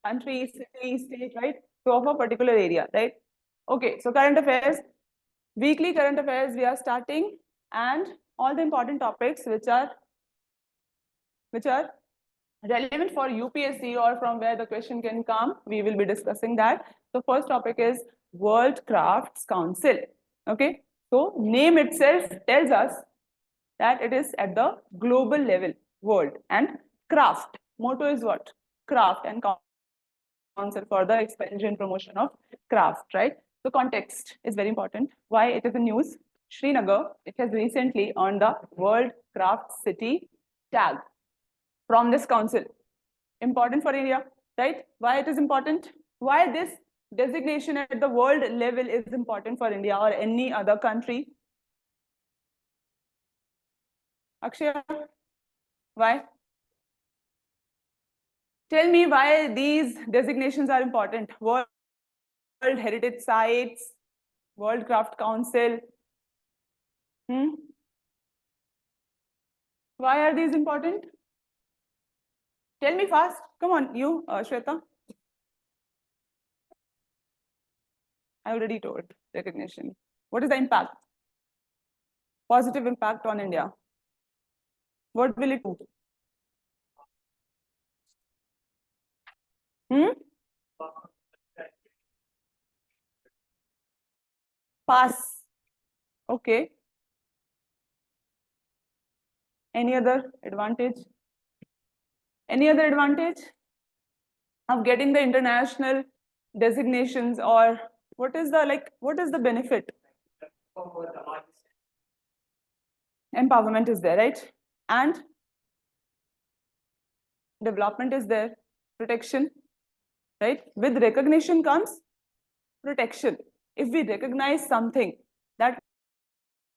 country, city, state, right? So of a particular area, right? Okay, so current affairs, weekly current affairs we are starting, and all the important topics which are relevant for UPSC or from where the question can come, we will be discussing that. So first topic is World Crafts Council. Okay, so name itself tells us that it is at the global level, world, and craft. Motto is what? Craft and council for the expansion and promotion of craft, right? So context is very important. Why it is in news? Srinagar, it has recently earned the World Craft City tag from this council. Important for India, right? Why it is important? Why this designation at the world level is important for India or any other country? Akshay, why? Tell me why these designations are important. World Heritage Sites, World Craft Council. Why are these important? Tell me fast. Come on, you, Shweta. I already told recognition. What is the impact? Positive impact on India. What will it do? Pass. Okay. Any other advantage? Any other advantage of getting the international designations, or what is the benefit? Empowerment is there, right? And development is there, protection, right? With recognition comes protection. If we recognize something, that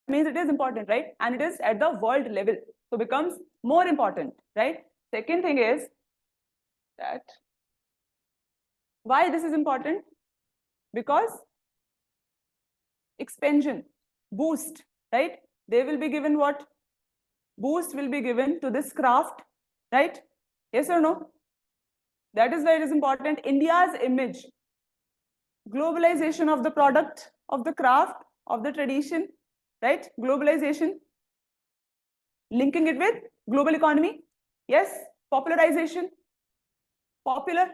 means it is important, right? And it is at the world level, so becomes more important, right? Second thing is that why this is important? Because expansion, boost, right? They will be given what? Boost will be given to this craft, right? Yes or no? That is why it is important. India's image, globalization of the product, of the craft, of the tradition, right? Globalization, linking it with global economy. Yes, popularization, popular,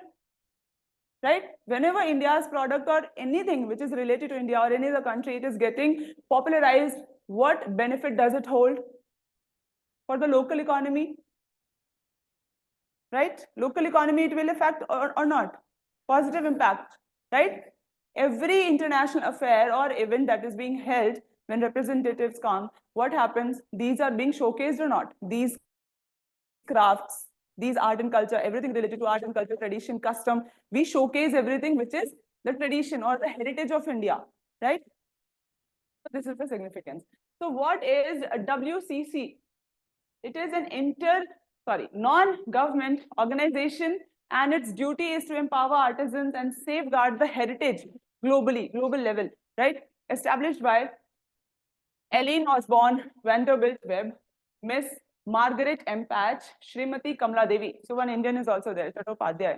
right? Whenever India's product or anything which is related to India or any other country, it is getting popularized, what benefit does it hold for the local economy? Right? Local economy, it will affect or not? Positive impact, right? Every international affair or event that is being held, when representatives come, what happens? These are being showcased or not? These crafts, these art and culture, everything related to art and culture, tradition, custom, we showcase everything which is the tradition or the heritage of India, right? So this is the significance. So what is WCC? It is an non-government organization, and its duty is to empower artisans and safeguard the heritage globally, global level, right? Established by Ellen Osborne, Vanderbilt Webb, Miss Margaret M. Patch, Srimati Kamala Devi. So one Indian is also there, Chattopadhyay.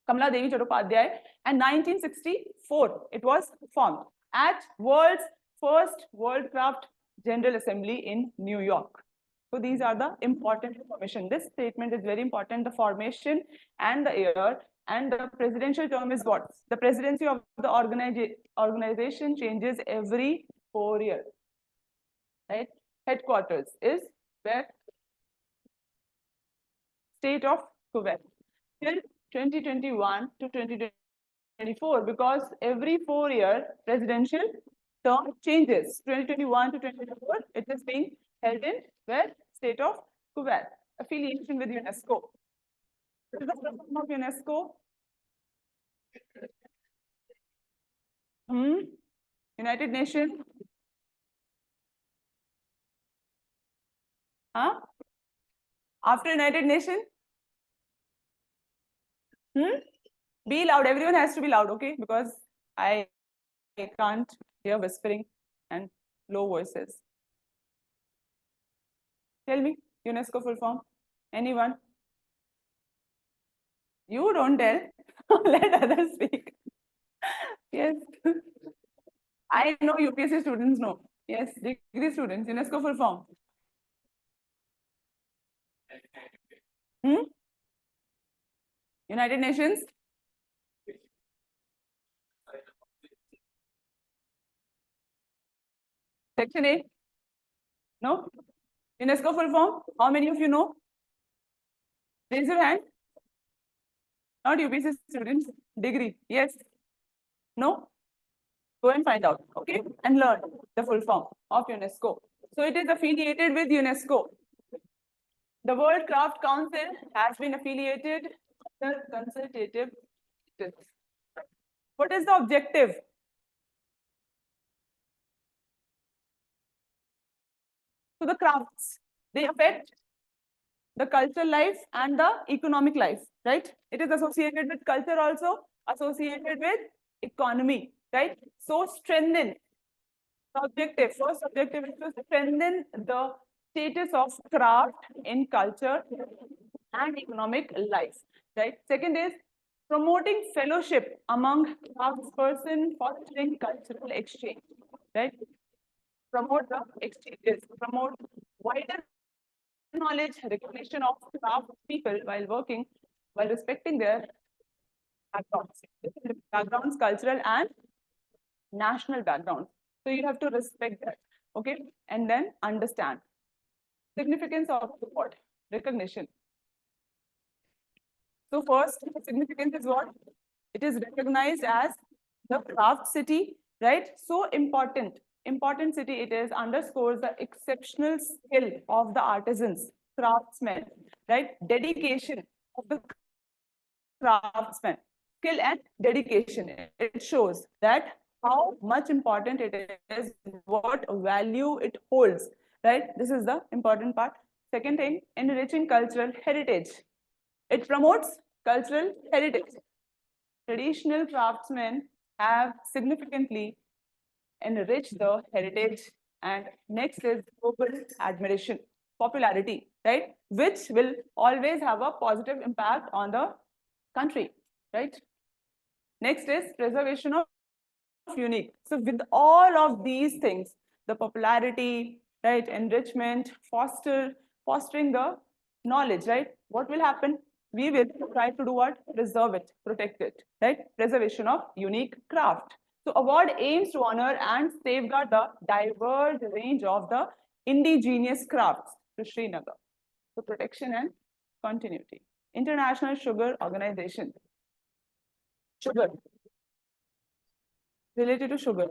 Kamala Devi Chattopadhyay. And 1964, it was formed at world's first World Craft General Assembly in New York. So these are the important information. This statement is very important. The formation and the year and the presidential term is what? The presidency of the organization changes every 4 years, right? Headquarters is where? State of Kuwait. Till 2021 to 2024, because every 4-year presidential term changes. 2021 to 2024, it is being held in where? State of Kuwait. Affiliation with UNESCO. What is the program of UNESCO? United Nations. Huh? After United Nations? Be loud. Everyone has to be loud, okay? Because I can't hear whispering and low voices. Tell me, UNESCO full form. Anyone? You don't tell. Let others speak. Yes. I know UPSC students know. Yes, degree students, UNESCO full form. Hmm? United Nations? Section 8? No? UNESCO full form? How many of you know? Raise your hand. Not UPSC students. Degree. Yes. No? Go and find out. Okay? And learn the full form of UNESCO. So it is affiliated with UNESCO. The World Craft Council has been affiliated with the consultative. What is the objective? So the crafts, they affect the cultural life and the economic life, right? It is associated with culture also, associated with economy, right? So strengthen the objective. First objective is to strengthen the status of craft in culture and economic life, right? Second is promoting fellowship among craftspersons, fostering cultural exchange, right? Promote the exchanges, promote wider knowledge, recognition of craft people while working, while respecting their backgrounds, cultural and national backgrounds. So you have to respect that, okay? And then understand significance of the word recognition. So first, significance is what? It is recognized as the craft city, right? So important city it is, underscores the exceptional skill of the artisans, craftsmen, right? Dedication of the craftsmen, skill and dedication. It shows that how much important it is, what value it holds, right? This is the important part. Second thing, enriching cultural heritage. It promotes cultural heritage. Traditional craftsmen have significantly enriched the heritage. And next is global admiration, popularity, right? Which will always have a positive impact on the country, right? Next is preservation of unique. So with all of these things, the popularity, right, enrichment, fostering the knowledge, right? What will happen? We will try to do what? Preserve it, protect it, right? Preservation of unique craft. So award aims to honor and safeguard the diverse range of the indigenous crafts to Srinagar. So protection and continuity. International Sugar Organization. Sugar, related to sugar.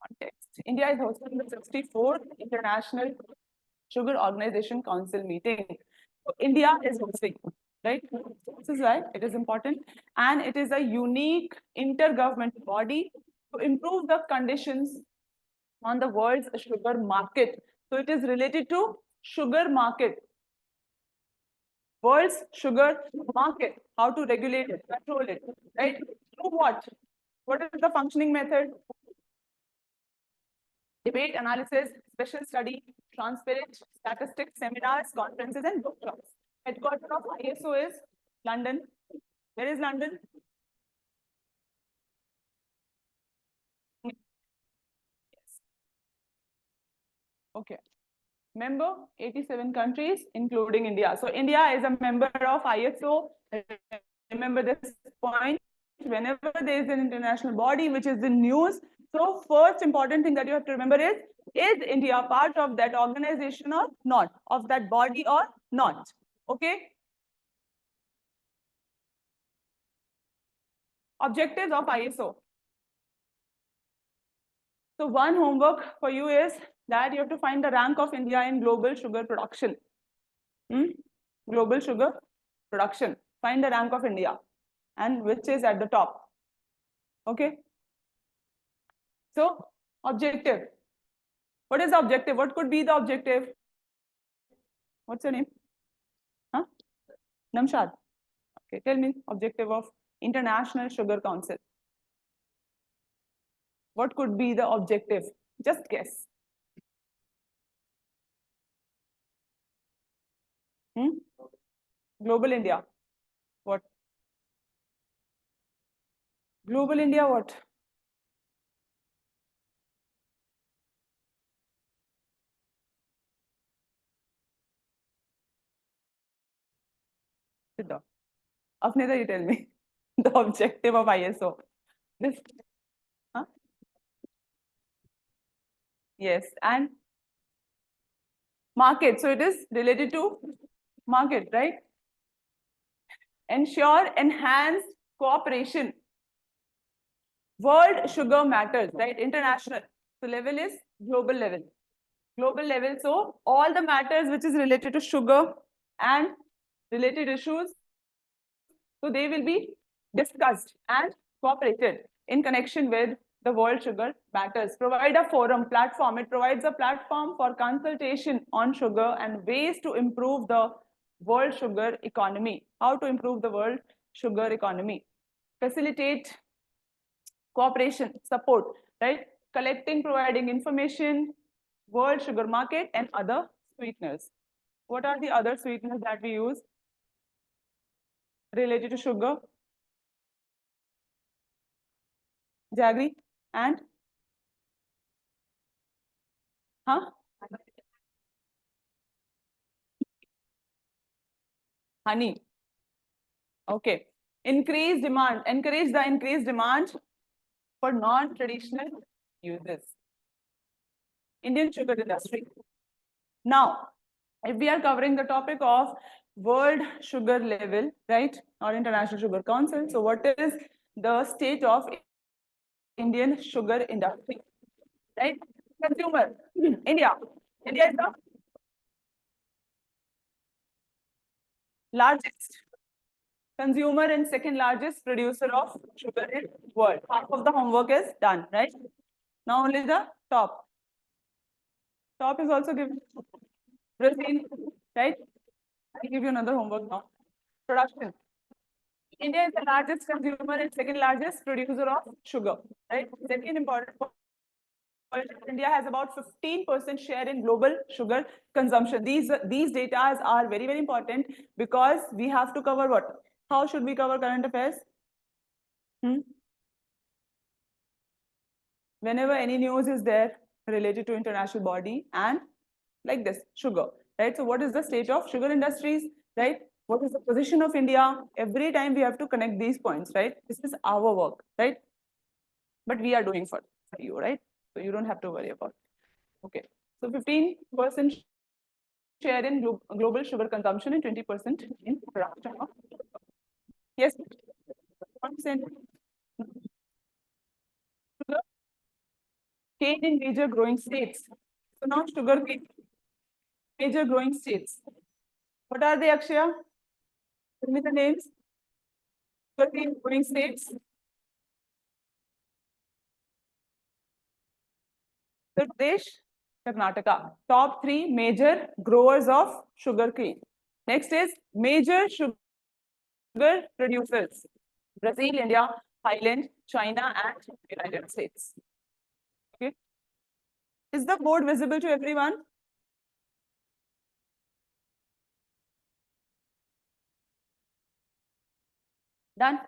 Context. India is hosting the 64th International Sugar Organization Council meeting. So India is hosting, right? This is why it is important. And it is a unique intergovernmental body to improve the conditions on the world's sugar market. So it is related to sugar market. World's sugar market, how to regulate it, control it, right? Through what? What is the functioning method? Debate, analysis, special study, transparent statistics, seminars, conferences, and workshops. Headquarters of ISO is London. Where is London? Yes. Okay. Member 87 countries, including India. So India is a member of ISO. Remember this point. Whenever there is an international body which is in news, so first important thing that you have to remember is India part of that organization or not, of that body or not? Okay. Objectives of ISO. So one homework for you is that you have to find the rank of India in global sugar production. Global sugar production. Find the rank of India and which is at the top. Okay. So objective. What is the objective? What could be the objective? What's your name? Huh? Namshad. Okay, tell me objective of International Sugar Council. What could be the objective? Just guess. Global India. What? Global India what? Sit down. Afneda, you tell me the objective of ISO. This, huh? Yes, and market. So it is related to market, right? Ensure enhanced cooperation. World sugar matters, right? International. So level is global level. Global level. So all the matters which is related to sugar and related issues, so they will be discussed and cooperated in connection with the World Sugar Matters. Provide a forum, platform. It provides a platform for consultation on sugar and ways to improve the world sugar economy. How to improve the world sugar economy. Facilitate cooperation, support, right? Collecting, providing information, world sugar market, and other sweeteners. What are the other sweeteners that we use related to sugar? Jaggery and huh? Honey. Okay. Increased demand. Encourage the increased demand for non-traditional uses. Indian sugar industry. Now, if we are covering the topic of world sugar level, right, or International Sugar Council, so what is the state of Indian sugar industry, right? Consumer, India. India is the largest consumer and second largest producer of sugar in world. Half of the homework is done, right? Now only the top. Top is also given. Brazil, right? I'll give you another homework now. Production. India is the largest consumer and second largest producer of sugar, right? Second important point, India has about 15% share in global sugar consumption. These data are very, very important because we have to cover what? How should we cover current affairs? Whenever any news is there related to international body and like this, sugar, right? So what is the state of sugar industries, right? What is the position of India? Every time we have to connect these points, right? This is our work, right? But we are doing for you, right? So you don't have to worry about it. Okay. So 15% share in global sugar consumption and 20% in production of sugar. Yes. 1%. Sugar cane in major growing states. So now sugar cane, major growing states. What are they, Akshaya? Tell me the names. 13 growing states. Uttar Pradesh, Karnataka. Top 3 major growers of sugar cane. Next is major sugar producers. Brazil, India, Thailand, China, and United States. Okay. Is the board visible to everyone? Done.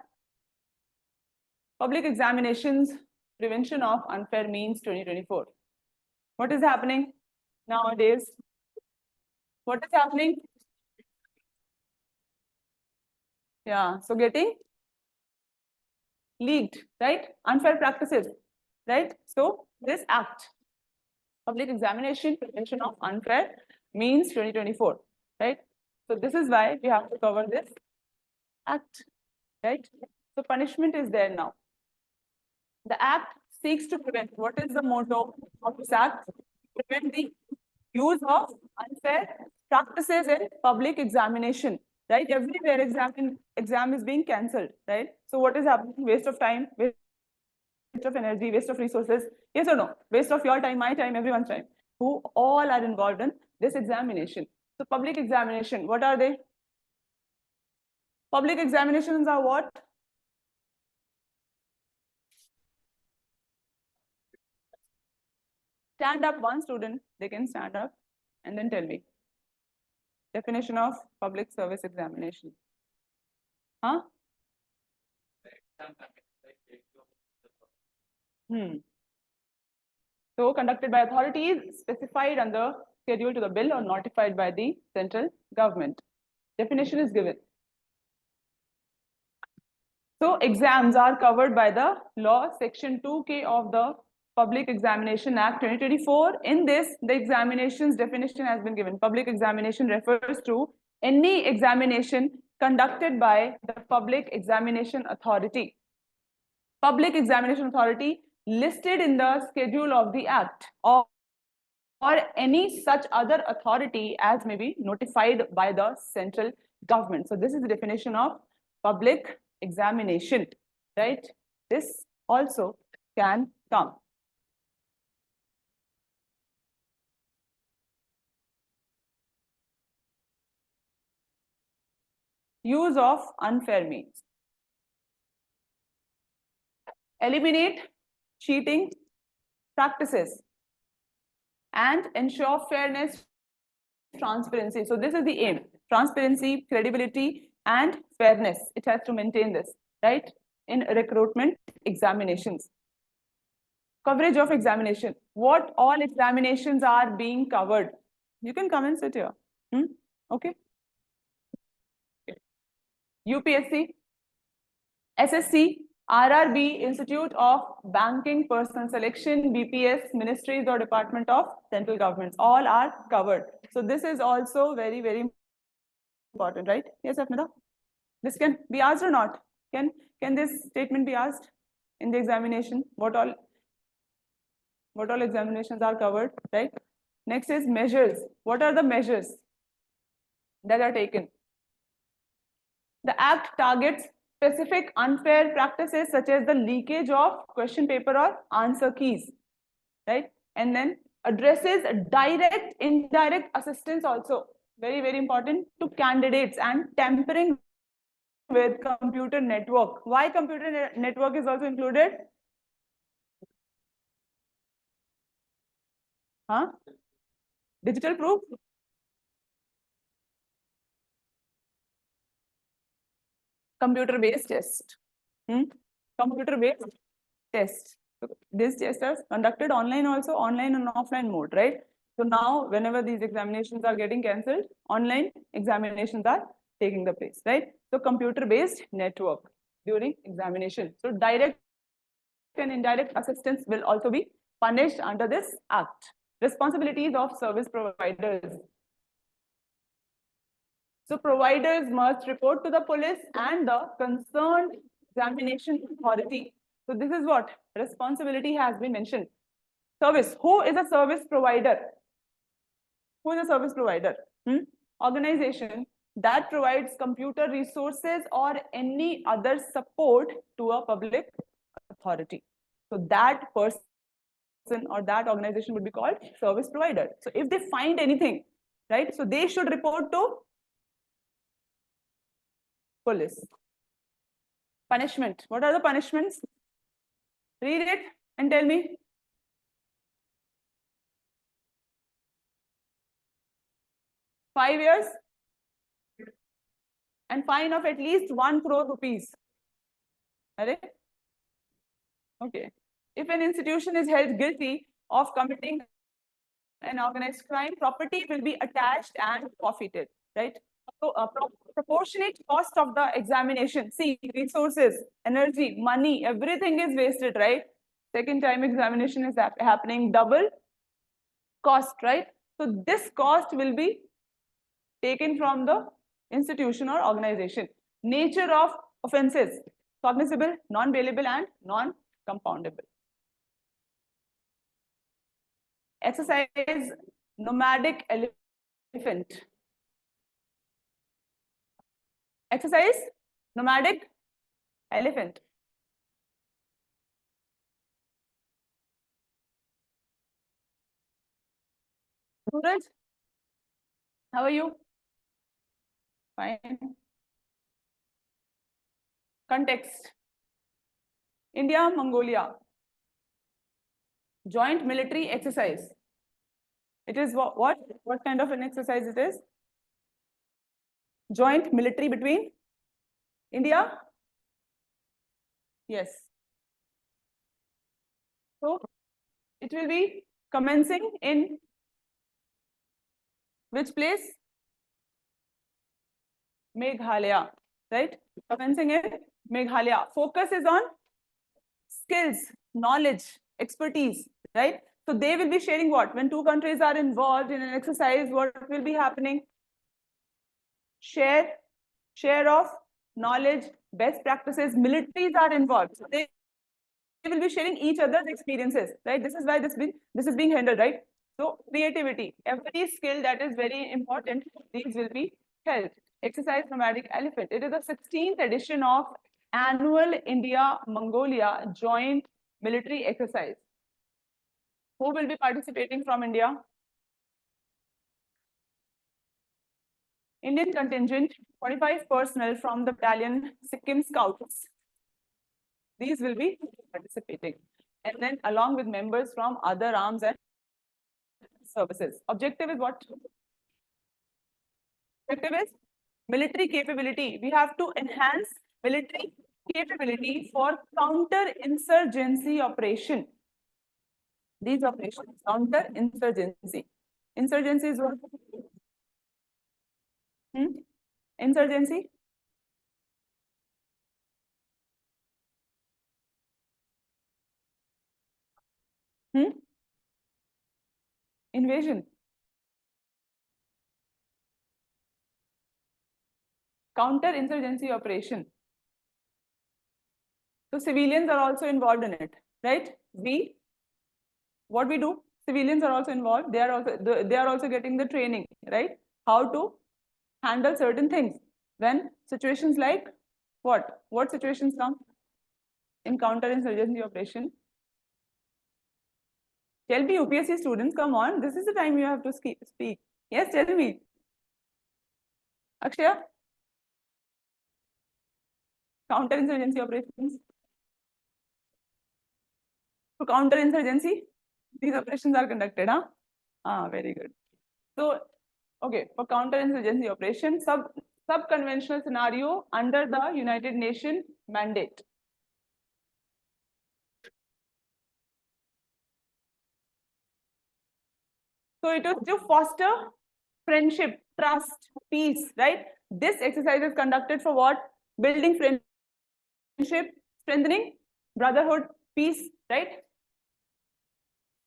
Public examinations, prevention of unfair means 2024. What is happening nowadays? What is happening? Yeah, so getting leaked, right? Unfair practices, right? So this act, public examination, prevention of unfair means 2024, right? So this is why we have to cover this act, right? So punishment is there now. The act seeks to prevent. What is the motto of this act? Prevent the use of unfair practices in public examination, right? Everywhere exam is being cancelled, right? So what is happening? Waste of time, waste of energy, waste of resources. Yes or no? Waste of your time, my time, everyone's time. Who all are involved in this examination. So public examination, what are they? Public examinations are what? Stand up, one student, they can stand up and then tell me. Definition of public service examination. Huh? So conducted by authorities specified under schedule to the bill or notified by the central government. Definition is given. So exams are covered by the law section 2K of the Public Examination Act 2024. In this, the examinations definition has been given. Public examination refers to any examination conducted by the Public Examination Authority. Public Examination Authority listed in the schedule of the Act, or any such other authority as may be notified by the central government. So this is the definition of public examination, right? This also can come. Use of unfair means. Eliminate cheating practices and ensure fairness, transparency. So this is the aim: transparency, credibility, and fairness. It has to maintain this, right? In recruitment examinations. Coverage of examination. What all examinations are being covered? You can come and sit here. Okay. UPSC, SSC, RRB, Institute of Banking Personnel Selection, BPS, ministries or department of central governments, all are covered. So this is also very, very important, right? Yes, Afnida? This can be asked or not? Can this statement be asked in the examination? What all examinations are covered, right? Next is measures. What are the measures that are taken? The Act targets specific unfair practices such as the leakage of question paper or answer keys, right? And then addresses direct, indirect assistance also, very, very important, to candidates, and tampering with computer network. Why computer network is also included? Huh? Digital proof? Computer-based test. Computer-based test. So these tests are conducted online also, online and offline mode, right? So now, whenever these examinations are getting cancelled, online examinations are taking the place, right? So computer-based network during examination. So direct and indirect assistance will also be punished under this act. Responsibilities of service providers. So providers must report to the police and the concerned examination authority. So this is what responsibility has been mentioned. Service. Who is a service provider? Who is a service provider? Organization that provides computer resources or any other support to a public authority. So that person or that organization would be called service provider. So if they find anything, right, so they should report to police. Punishment. What are the punishments? Read it and tell me. $5 years and fine of at least 1 crore rupees. Okay. If an institution is held guilty of committing an organized crime, property will be attached and forfeited, right? So proportionate cost of the examination. See, resources, energy, money, everything is wasted, right? Second time examination is happening, double cost, right? So this cost will be taken from the institution or organization. Nature of offenses: cognizable, non-bailable, and non-compoundable. Exercise nomadic elephant. Exercise nomadic elephant. Suraj, how are you? Fine. Context: India, Mongolia. Joint military exercise. It is what kind of an exercise it is? joint military between India? Yes. So it will be commencing in which place? Meghalaya, right? Commencing in Meghalaya. Focus is on skills, knowledge, expertise, right? So they will be sharing what? When two countries are involved in an exercise, what will be happening? Share of knowledge, best practices. Militaries are involved. So they will be sharing each other's experiences, right? This is why this is being handled, right? So creativity, every skill that is very important, these will be held. Exercise nomadic elephant. It is the 16th edition of annual India-Mongolia joint military exercise. Who will be participating from India? Indian contingent, 45 personnel from the battalion Sikkim Scouts. These will be participating. And then along with members from other arms and services. Objective is what? Objective is military capability. We have to enhance military capability for counter-insurgency operation. These operations, counter-insurgency. Insurgency is what? Insurgency? Invasion. Counter-insurgency operation. So civilians are also involved in it, right? What we do, civilians are also involved. They are also getting the training, right? How to handle certain things when situations like what? What situations come in counter-insurgency operation? Tell me, UPSC students, come on. This is the time you have to speak. Yes, tell me. Akshaya? Counter-insurgency operations. So counter-insurgency, these operations are conducted, huh? Ah, very good. So, okay, for counter-insurgency operation, sub-conventional scenario under the United Nations mandate. So it was to foster friendship, trust, peace, right? This exercise is conducted for what? Building friendship, strengthening brotherhood, peace, right?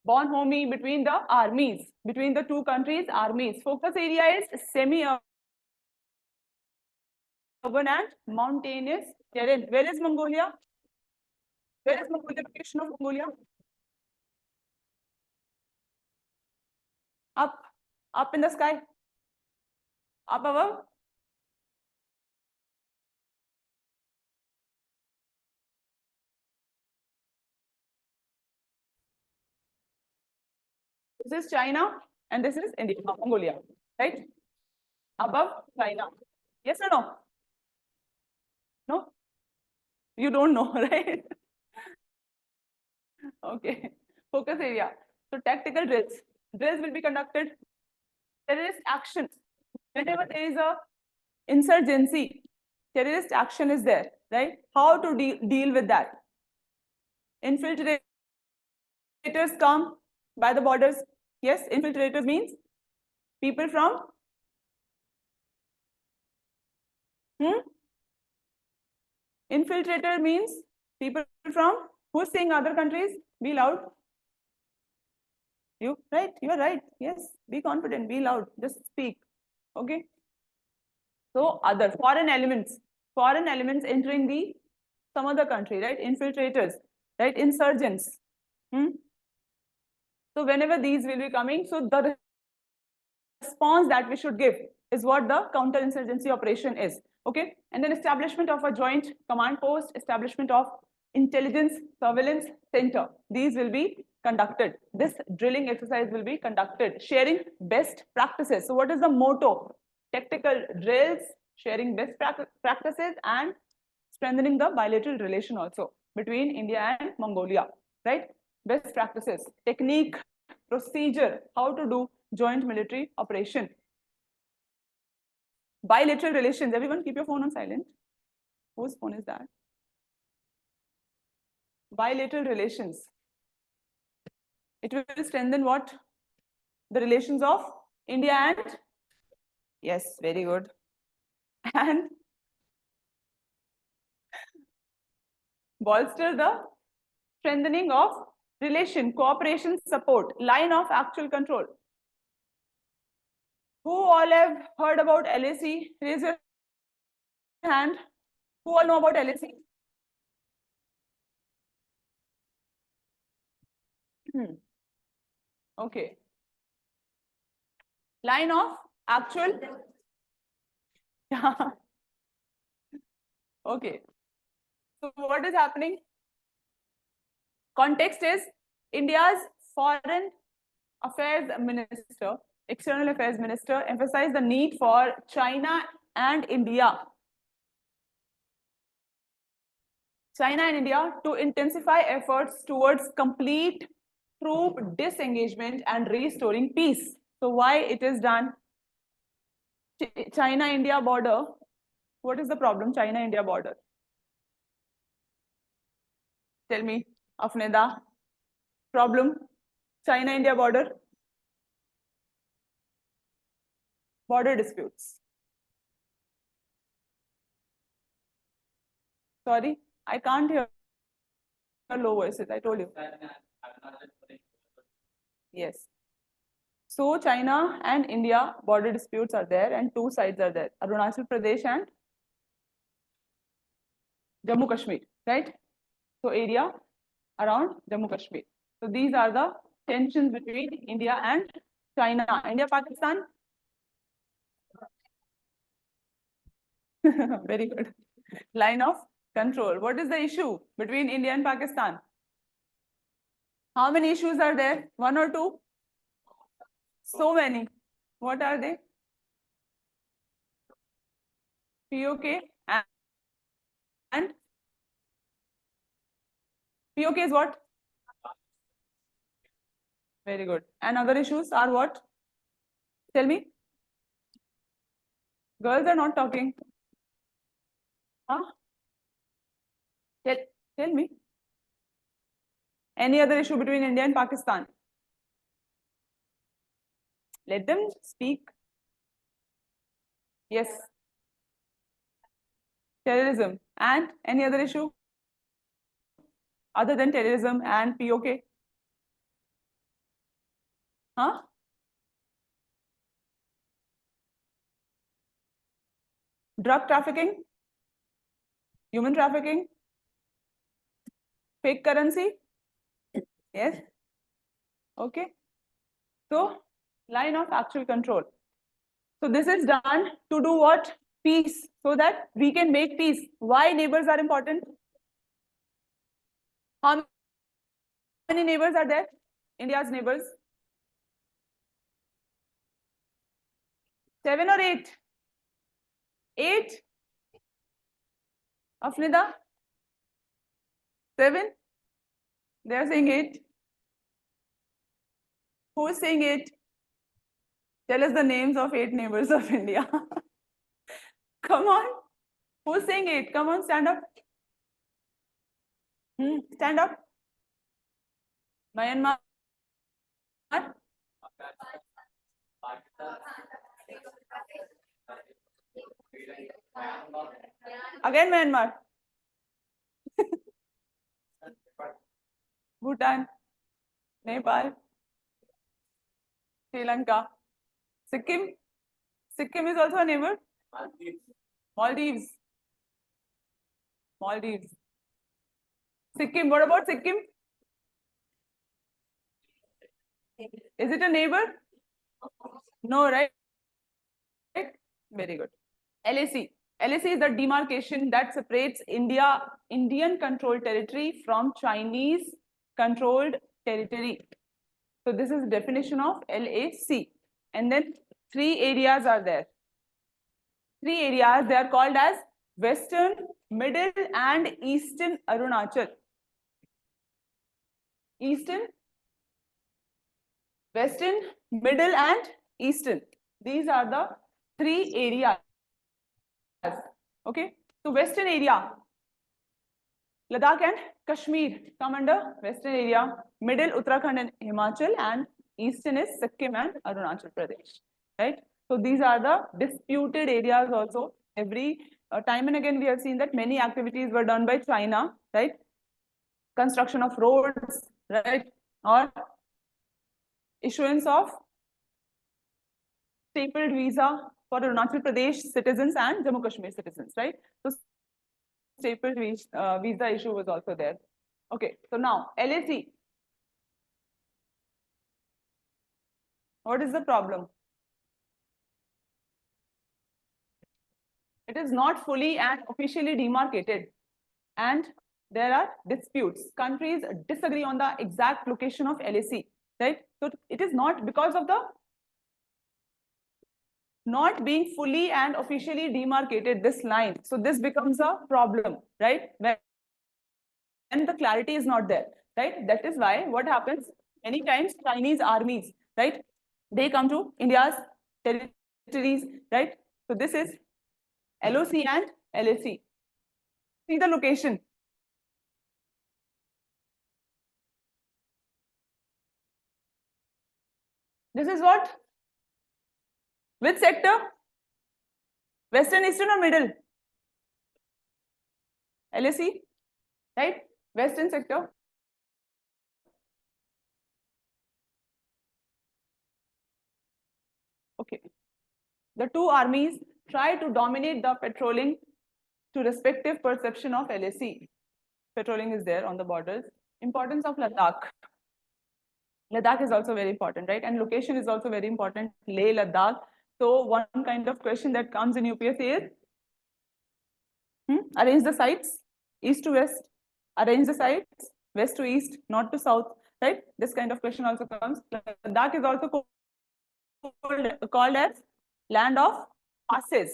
Bond homie between the armies, between the two countries' armies. Focus area is semi-urban and mountainous terrain. Where is Mongolia? Where is Mongolia? Location of Mongolia? Up in the sky. Up above. This is China and this is India, Mongolia, right? Above China. Yes or no? No? You don't know, right? Okay. Focus area. So tactical drills. Drills will be conducted. Terrorist action. Whenever there is a insurgency, terrorist action is there, right? How to deal with that? Infiltrators come by the borders. Yes, infiltrators means people from Infiltrator means people from who's saying other countries? Be loud. You right? You are right. Yes. Be confident. Be loud. Just speak. Okay. So other foreign elements entering the some other country, right? Infiltrators, right? Insurgents. So whenever these will be coming, so the response that we should give is what the counter-insurgency operation is. Okay. And then establishment of a joint command post, establishment of intelligence surveillance center. These will be conducted. This drilling exercise will be conducted, sharing best practices. So what is the motto? Tactical drills, sharing best practices and strengthening the bilateral relation also between India and Mongolia, right? Best practices, technique, procedure, how to do joint military operation. Bilateral relations. Everyone keep your phone on silent. Whose phone is that? Bilateral relations. It will strengthen what? The relations of India and, yes, very good. And bolster the strengthening of relation, cooperation, support, line of actual control. Who all have heard about LAC? Raise your hand. Who all know about LAC? Okay. Line of actual. Okay. So what is happening? Context is India's foreign affairs minister, external affairs minister, emphasized the need for China and India to intensify efforts towards complete troop disengagement and restoring peace. So why it is done? China-India border. What is the problem? China-India border. Tell me, Afneda. Problem? China-India border. Border disputes. Sorry, I can't hear low voices. I told you. Yes. So China and India border disputes are there, and two sides are there: Arunachal Pradesh and Jammu Kashmir, right? So area around Jammu Kashmir. So these are the tensions between India and China. India, Pakistan. Very good. Line of control. What is the issue between India and Pakistan? How many issues are there? One or two? So many. What are they? POK and POK is what? Very good. And other issues are what? Tell me. Girls are not talking. Huh? Tell me. Any other issue between India and Pakistan? Let them speak. Yes. Terrorism. And any other issue? Other than terrorism and POK? Huh? Drug trafficking? Human trafficking? Fake currency? Yes. Okay. So, line of actual control. So this is done to do what? Peace, so that we can make peace. Why neighbors are important? How many neighbors are there? India's neighbors? 7 or 8? 8? Afnida? 7? They are saying 8. Who is saying 8? Tell us the names of 8 neighbors of India. Come on. Who's saying 8? Come on, stand up. Stand up. Myanmar. Again Myanmar. Bhutan. Nepal. Sri Lanka. Sikkim. Sikkim is also a neighbor. Maldives. Maldives. Sikkim. What about Sikkim? Is it a neighbor? No, right? Very good. LAC. LAC is the demarcation that separates Indian controlled territory from Chinese controlled territory. So this is the definition of LAC. And then 3 areas are there. 3 areas, they are called as Western, Middle and Eastern Arunachal. Eastern, Western, Middle and Eastern. These are the 3 areas. Okay, so western area, Ladakh and Kashmir come under western area, middle Uttarakhand and Himachal, and eastern is Sikkim and Arunachal Pradesh, right? So these are the disputed areas also. Every time and again we have seen that many activities were done by China, right? Construction of roads, right? Or issuance of stapled visa for Arunachal Pradesh citizens and Jammu Kashmir citizens, right? So stapled visa issue was also there. Okay, so now LAC. What is the problem? It is not fully and officially demarcated, and there are disputes. Countries disagree on the exact location of LAC, right? So it is not because of the not being fully and officially demarcated, this line. So this becomes a problem, right? When the clarity is not there, right? That is why what happens many times, Chinese armies, right? They come to India's territories, right? So this is LOC and LAC. See the location. This is what? Which sector? Western, eastern or middle? LAC, right? Western sector. Okay. The two armies try to dominate the patrolling to respective perception of LAC. Patrolling is there on the borders. Importance of Ladakh. Ladakh is also very important, right? And location is also very important. Leh, Ladakh. So one kind of question that comes in UPSC is, arrange the sites east to west. Arrange the sites west to east, north to south, right? This kind of question also comes. Ladakh is also called as land of passes.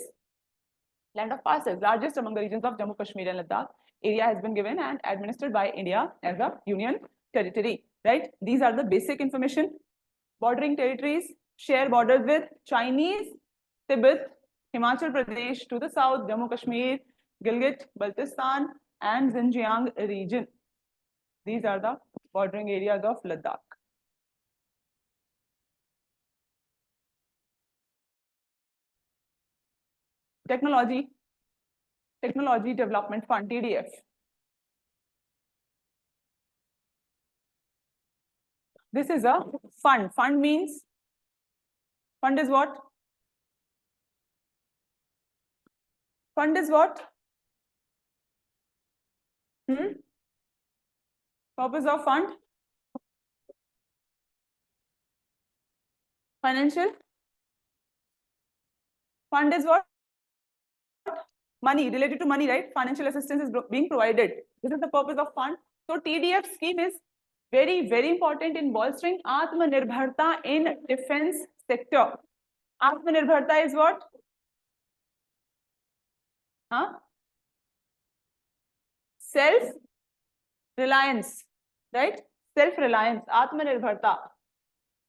Land of passes, largest among the regions of Jammu, Kashmir and Ladakh. Area has been given and administered by India as a union territory, right? These are the basic information. Bordering territories share borders with Chinese, Tibet, Himachal Pradesh to the south, Jammu, Kashmir, Gilgit, Baltistan and Xinjiang region. These are the bordering areas of Ladakh. Technology Development Fund, TDF. This is a fund. Fund means, fund is what? Fund is what? Purpose of fund? Financial? Fund is what? Money, related to money, right? Financial assistance is being provided. This is the purpose of fund. So TDF scheme is very, very important in bolstering Atmanirbharta in defense sector. Atmanirbharta is what? Self-reliance, right? Self-reliance, Atmanirbharta.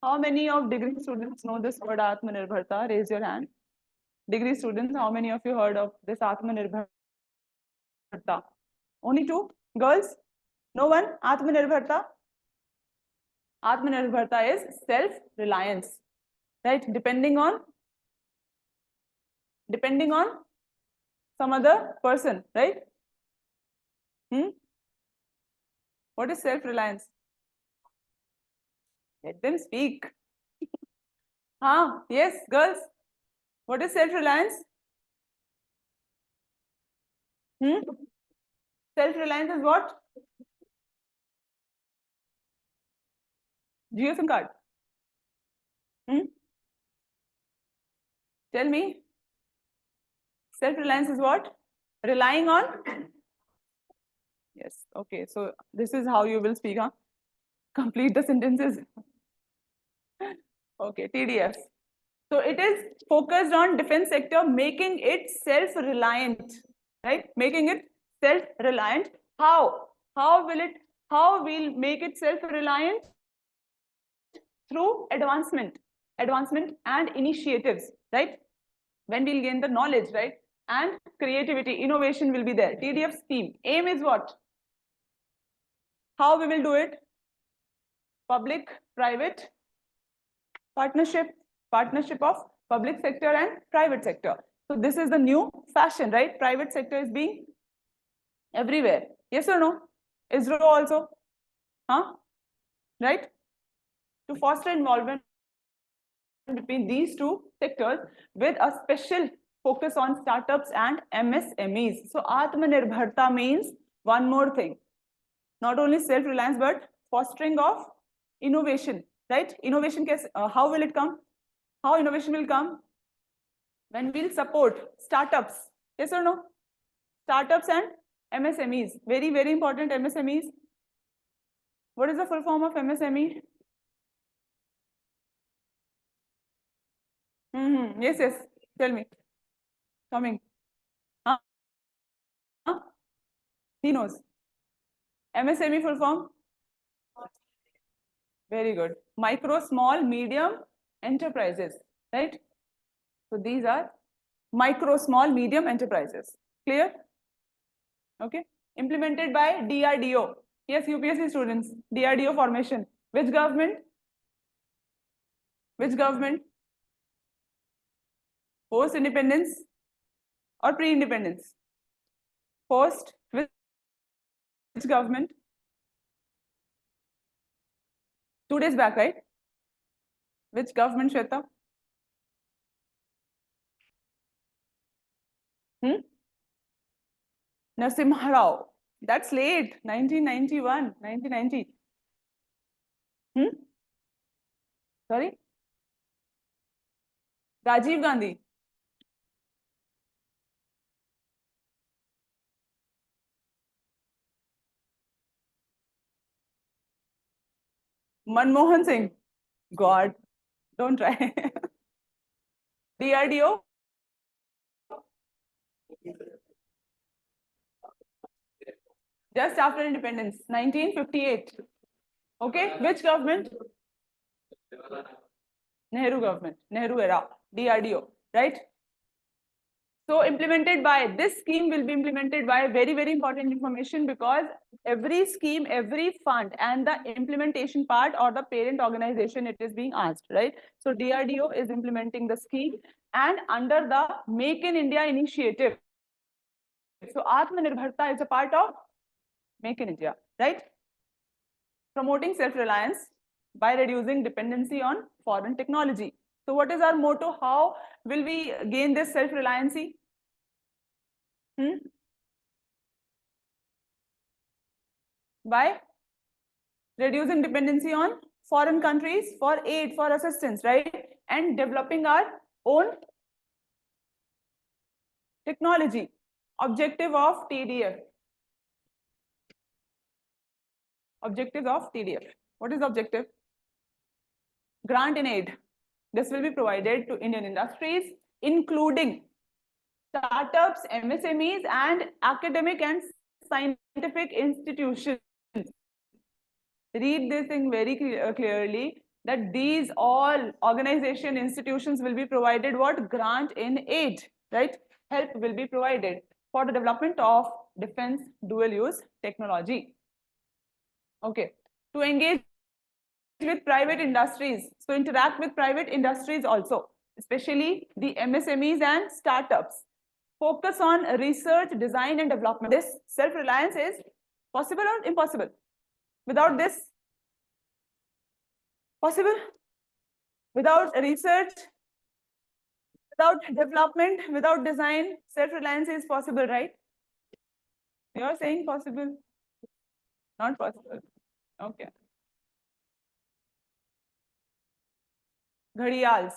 How many of degree students know this word Atmanirbharta? Raise your hand. Degree students, how many of you heard of this Atmanirbharta? Only two? Girls? No one? Atmanirbharta? Atmanirbharta is self-reliance, right? Depending on some other person, right? What is self-reliance? Let them speak. Yes, girls. What is self-reliance? Self-reliance is what? Jio SIM card. Tell me. Self-reliance is what? Relying on? Yes. Okay. So this is how you will speak, Complete the sentences. Okay. TDF. So it is focused on defense sector, making it self-reliant, right? Making it self-reliant. How? How will make it self-reliant? Through advancement and initiatives, right? When we'll gain the knowledge, right? and creativity, innovation will be there. TDF scheme. Aim is what? How we will do it? Public-private partnership of public sector and private sector. So this is the new fashion, right? Private sector is being everywhere. Yes or no? ISRO also, huh? Right? To foster involvement between these two sectors with a special focus on startups and MSMEs. So Atmanirbharta means one more thing, not only self-reliance but fostering of innovation, right? Innovation, how will it come? How innovation will come? When we'll support startups, yes or no? Startups and MSMEs, very, very important. MSMEs. What is the full form of MSME? Yes, yes. Tell me. Coming. Huh? Huh? He knows. MSME full form? Very good. Micro, small, medium enterprises, right? So these are micro, small, medium enterprises. Clear? Okay. Implemented by DRDO. Yes, UPSC students. DRDO formation. Which government? Which government? Post independence or pre-independence? Post. Which government? 2 days back, right? Which government, Shweta? Narasimha Rao. That's late. 1991, 1990. Sorry? Rajiv Gandhi. Manmohan Singh. God, don't try. DRDO. Just after independence, 1958. Okay, which government? Nehru government, Nehru era, DRDO, right? So implemented by, this scheme will be implemented by, very, very important information, because every scheme, every fund and the implementation part or the parent organization, it is being asked, right? So DRDO is implementing the scheme and under the Make in India initiative. So Atmanirbharta is a part of Make in India, right? Promoting self-reliance by reducing dependency on foreign technology. So what is our motto? How will we gain this self-reliancy? By reducing dependency on foreign countries for aid, for assistance, right? And developing our own technology. Objective of TDF. Objective of TDF. What is the objective? Grant and aid. This will be provided to Indian industries, including startups, MSMEs, and academic and scientific institutions. Read this thing very clearly, that these all organization, institutions will be provided what? Grant in aid, right? Help will be provided for the development of defense dual use technology. Okay, to engage with private industries, so interact with private industries also, especially the MSMEs and startups. Focus on research, design and development. This self-reliance is possible or impossible? Without this, possible? Without research, without development, without design, self-reliance is possible, right? You are saying possible? Not possible. Okay. Ghadiyals.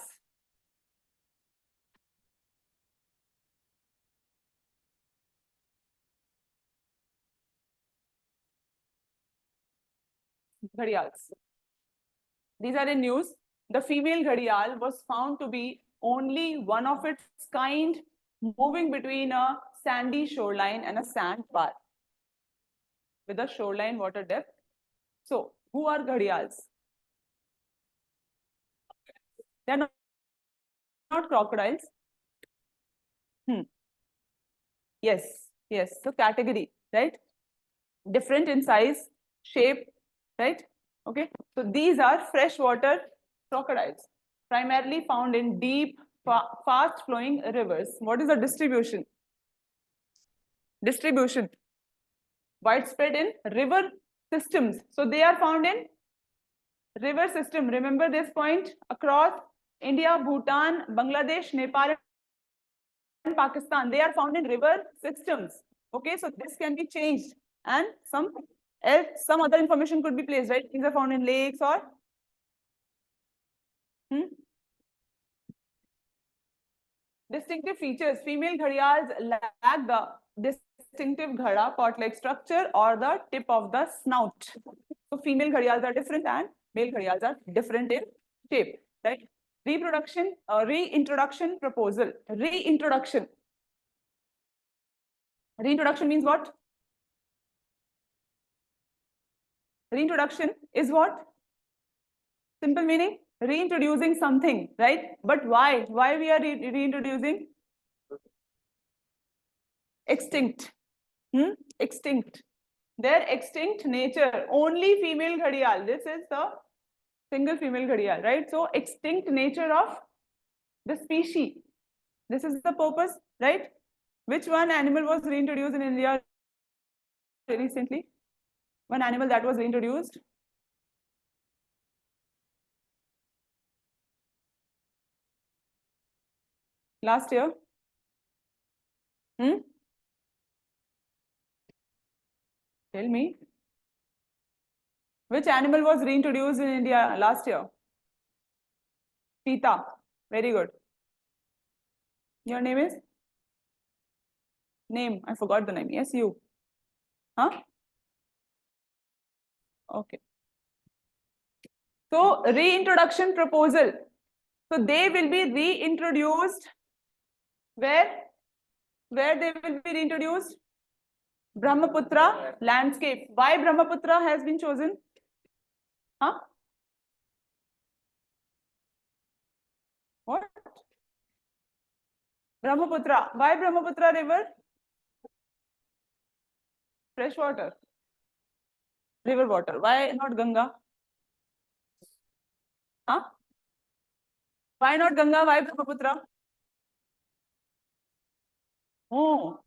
Ghadiyals. These are in news. The female ghadiyal was found to be only one of its kind, moving between a sandy shoreline and a sandbar with a shoreline water depth. So, who are ghadiyals? They are not crocodiles. Yes, yes. So category, right? Different in size, shape, right? Okay. So these are freshwater crocodiles, primarily found in deep, fast-flowing rivers. What is the distribution? Distribution. Widespread in river systems. So they are found in river system. Remember this point, across India, Bhutan, Bangladesh, Nepal, and Pakistan. They are found in river systems. Okay, so this can be changed, and some other information could be placed, right? These are found in lakes or distinctive features. Female gharials lack the distinctive ghada pot-like structure or the tip of the snout. So female gharials are different and male gharials are different in shape, right? Reproduction, reintroduction proposal. Reintroduction. Reintroduction means what? Reintroduction is what? Simple meaning, reintroducing something, right? But why? Why we are reintroducing? Extinct. Extinct. Their extinct nature. Only female ghadial. This is the single female ghadial, right? So extinct nature of the species. This is the purpose, right? Which one animal was reintroduced in India recently? One animal that was reintroduced. Last year. Tell me. Which animal was reintroduced in India last year? Cheetah. Very good. Your name is? Name. I forgot the name. Yes, you. Huh? Okay. So reintroduction proposal. So they will be reintroduced. Where? Where they will be reintroduced? Brahmaputra landscape. Why Brahmaputra has been chosen? Huh? What? Brahmaputra. Why Brahmaputra river? Fresh water. River water. Why not Ganga? Huh? Why not Ganga? Why Brahmaputra? Oh,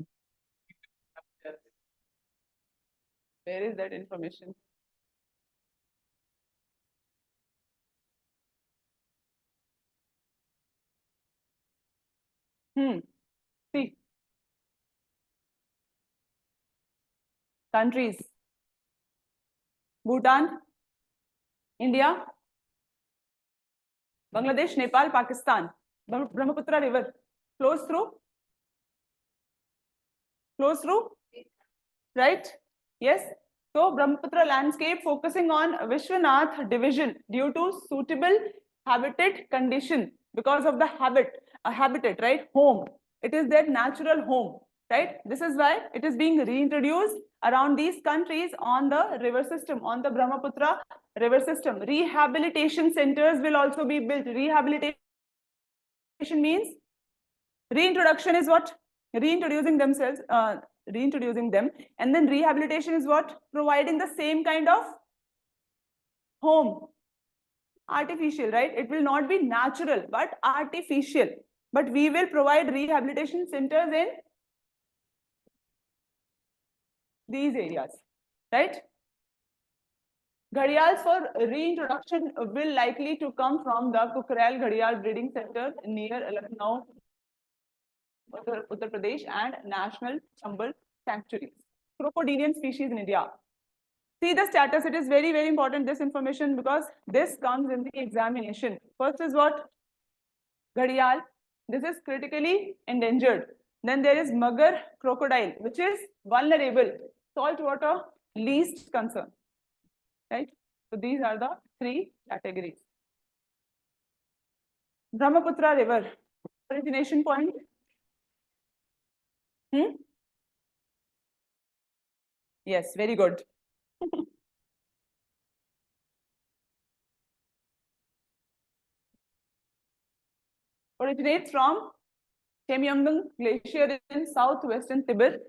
where is that information? See, countries. Bhutan, India, Bangladesh, Nepal, Pakistan. Brahmaputra river flows through, right? Yes. So Brahmaputra landscape focusing on Vishwanath division due to suitable habitat condition because of the habitat, right? Home. It is their natural home, right? This is why it is being reintroduced around these countries on the river system, on the Brahmaputra river system. Rehabilitation centers will also be built. Rehabilitation means reintroduction is what? Reintroducing themselves, reintroducing them, and then rehabilitation is what? Providing the same kind of home. Artificial, right? It will not be natural, but artificial. But we will provide rehabilitation centers in these areas, right? Ghadials for reintroduction will likely to come from the Kukrail Ghadial breeding center near Lucknow, Uttar Pradesh, and National Chambal sanctuaries. Crocodilian species in India. See the status. It is very, very important, this information, because this comes in the examination. First is what? Ghadial. This is critically endangered. Then there is Magar crocodile, which is vulnerable. Saltwater, least concern. Right? So these are the three categories. Brahmaputra river. Origination point. Yes, very good. Originates from Chemyongdong Glacier in southwestern Tibet.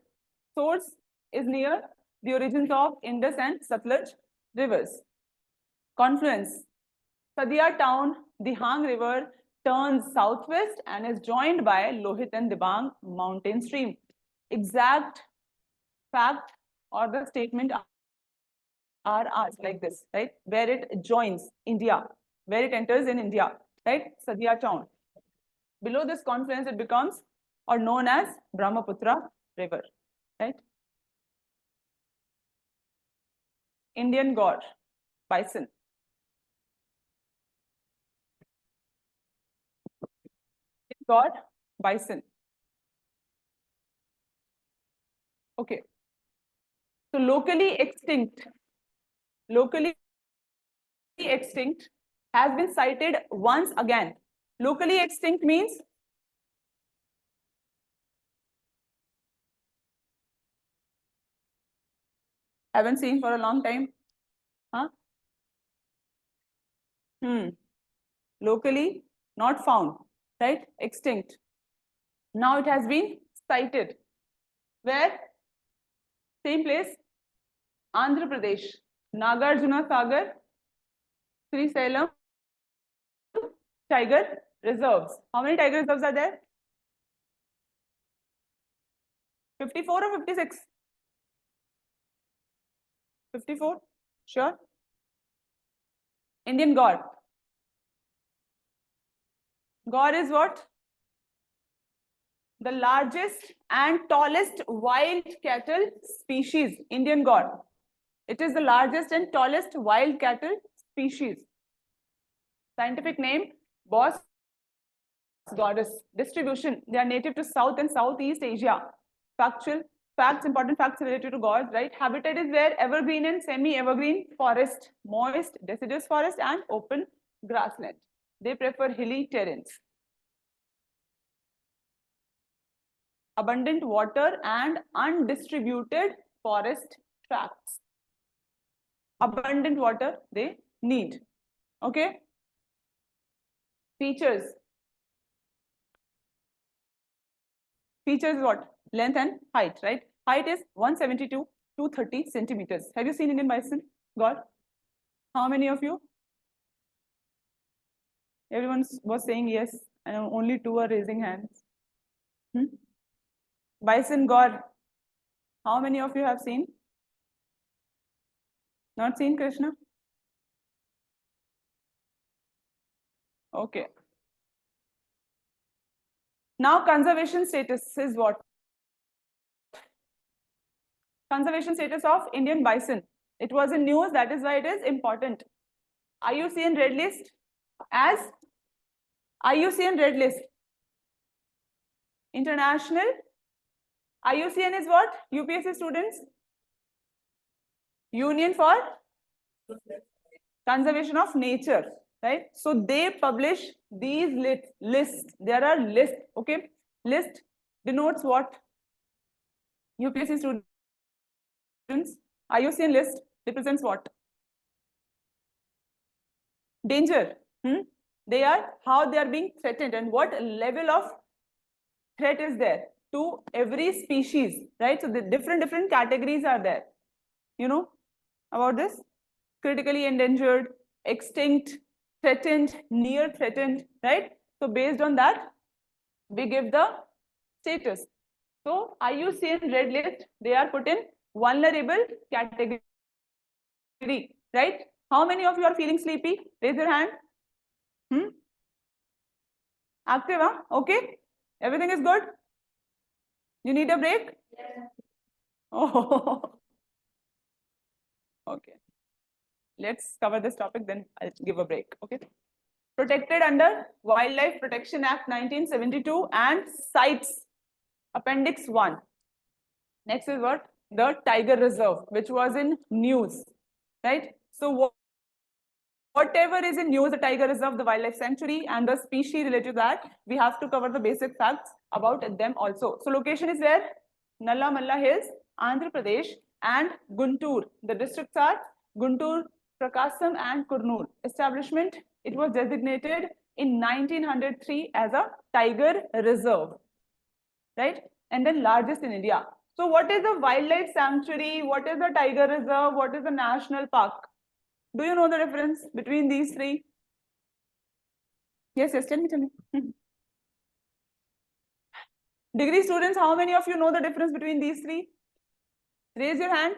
Source is near the origins of Indus and Satluj rivers. Confluence. Sadia town, the Hang River turns southwest and is joined by Lohit and Dibang mountain stream. Exact fact or the statement are asked like this, right? Where it joins India, where it enters in India, right? Sadia town. Below this confluence, it becomes or known as Brahmaputra River, right? Indian gaur, bison. Gaur, bison. Okay. So locally extinct has been cited once again. Locally extinct means haven't seen for a long time. Huh? Locally not found, right? Extinct. Now it has been cited. Where? Same place. Andhra Pradesh. Nagarjuna Sagar, Srisalem tiger reserves. How many tiger reserves are there? 54 or 56? 54? Sure. Indian gaur. Gaur is what? The largest and tallest wild cattle species, Indian gaur. It is the largest and tallest wild cattle species. Scientific name, Bos gaurus. Distribution, they are native to South and Southeast Asia. Factual facts, important facts related to gaurs, right? Habitat is where evergreen and semi-evergreen forest, moist deciduous forest and open grassland. They prefer hilly terrains. Abundant water and undistributed forest tracts. Abundant water they need. Okay. Features. Features what? Length and height, right? Height is 172 to 230 centimeters. Have you seen Indian bison? Gaur? How many of you? Everyone was saying yes, and only 2 are raising hands. Bison gaur. How many of you have seen? Not seen, Krishna? Okay. Now conservation status is what? Conservation status of Indian bison. It was in news, that is why it is important. IUCN red list as IUCN red list. International. IUCN is what? UPSC students? Union for Conservation of Nature, right? So they publish these lists. There are lists, okay? List denotes what? UPSC students. IUCN list represents what? Danger. They are how they are being threatened and what level of threat is there to every species, right? So the different categories are there. You know about this? Critically endangered, extinct, threatened, near threatened, right? So based on that, we give the status. So IUCN red list, they are put in vulnerable category, right? How many of you are feeling sleepy? Raise your hand. Active, huh? Okay. Everything is good? You need a break? Yeah. Oh. Okay. Let's cover this topic, then I'll give a break. Okay. Protected under Wildlife Protection Act 1972 and CITES Appendix 1. Next is what? The Tiger Reserve, which was in news, right? So whatever is in news, the Tiger Reserve, the Wildlife Sanctuary, and the species related to that, we have to cover the basic facts about them also. So location is where? Nalla Malla Hills, Andhra Pradesh, and Guntur. The districts are Guntur, Prakasam, and Kurnool. Establishment, it was designated in 1903 as a Tiger Reserve. right? And then largest in India. So what is a wildlife sanctuary? What is a tiger reserve? What is a national park? Do you know the difference between these three? Yes, yes, tell me. Degree students, how many of you know the difference between these three? Raise your hand.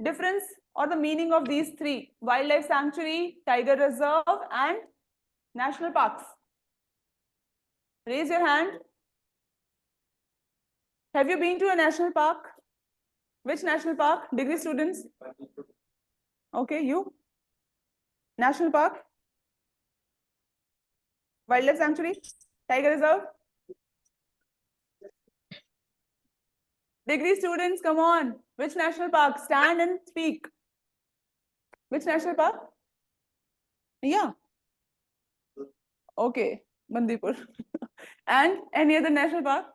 Difference or the meaning of these three: wildlife sanctuary, tiger reserve, and national parks. Raise your hand. Have you been to a national park? Which national park? Degree students? Okay, you? National park? Wildlife sanctuary? Tiger reserve? Degree students, come on. Which national park? Stand and speak. Which national park? Yeah. Okay, Bandipur. And any other national park?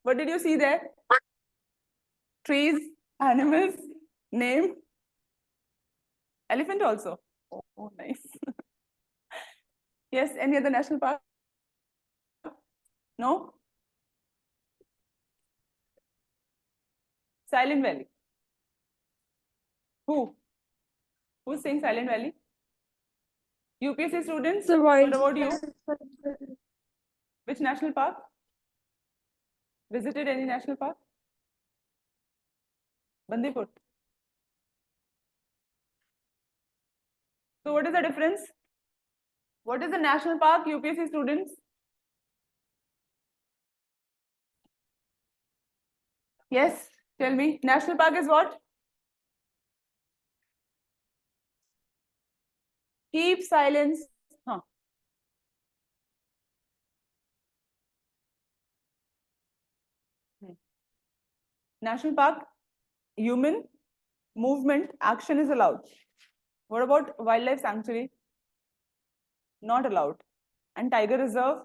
What did you see there? Trees, animals, name? Elephant also. Oh, nice. Yes, any other national park? No? Silent Valley. Who? Who's saying Silent Valley? UPSC students? The What wild. about you? Which national park? Visited any national park? Bandipur. So what is the difference? What is the national park, UPSC students? Yes, tell me. National park is what? Keep silence. Huh. National park, human movement, action is allowed. What about wildlife sanctuary? Not allowed. And tiger reserve?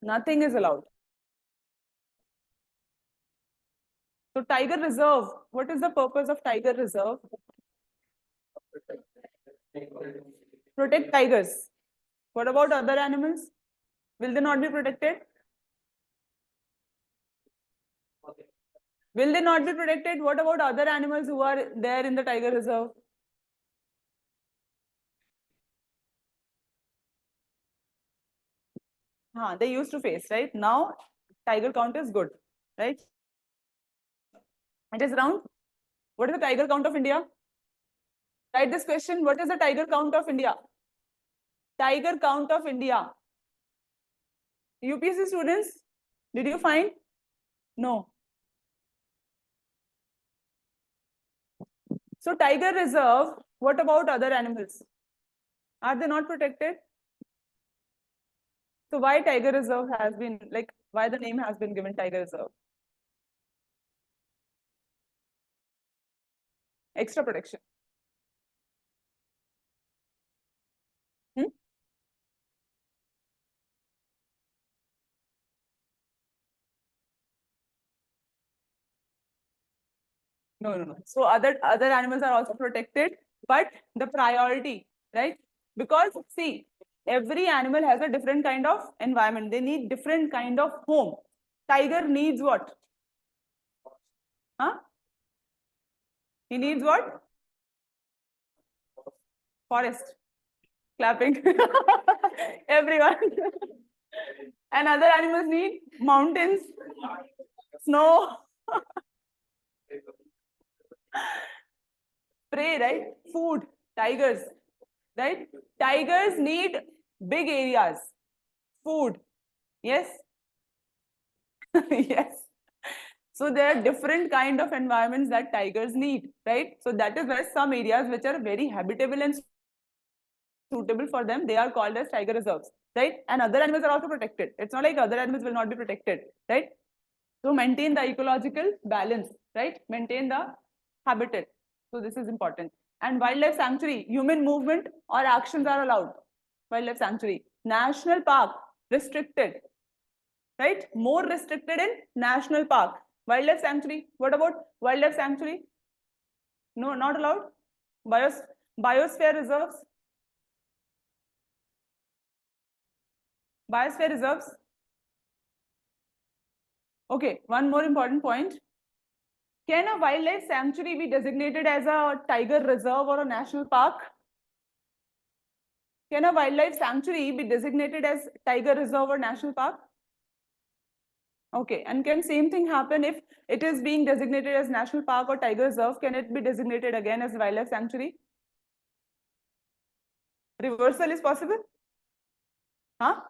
Nothing is allowed. So tiger reserve, what is the purpose of tiger reserve? Protect tigers. What about other animals? Will they not be protected? Will they not be protected? What about other animals who are there in the tiger reserve? They used to face, right? Now, tiger count is good, right? It is around. What is the tiger count of India? Write this question. What is the tiger count of India? Tiger count of India. UPSC students, did you find? No. So tiger reserve, what about other animals? Are they not protected? So why tiger reserve has been, like, why the name has been given tiger reserve? Extra protection. Hmm? No. So other animals are also protected, but the priority, right? Because see, every animal has a different kind of environment. They need different kind of home. Tiger needs what? Huh? He needs what? Forest. Clapping. Everyone. And other animals need mountains, snow, prey, right? Food. Tigers, right? Tigers need big areas. Food. Yes? Yes. So there are different kind of environments that tigers need, right? So that is why some areas which are very habitable and suitable for them, they are called as tiger reserves, right? And other animals are also protected. It's not like other animals will not be protected, right? So maintain the ecological balance, right? Maintain the habitat. So this is important. And wildlife sanctuary, human movement or actions are allowed. Wildlife sanctuary. National park, restricted, right? More restricted in national park. Wildlife sanctuary, what about wildlife sanctuary? No, not allowed. Biosphere reserves, Biosphere reserves. Okay, one more important point. Can a wildlife sanctuary be designated as a tiger reserve or a national park? Can a wildlife sanctuary be designated as tiger reserve or national park? Okay, and can same thing happen if it is being designated as national park or tiger reserve? Can it be designated again as wildlife sanctuary? Reversal is possible? Huh?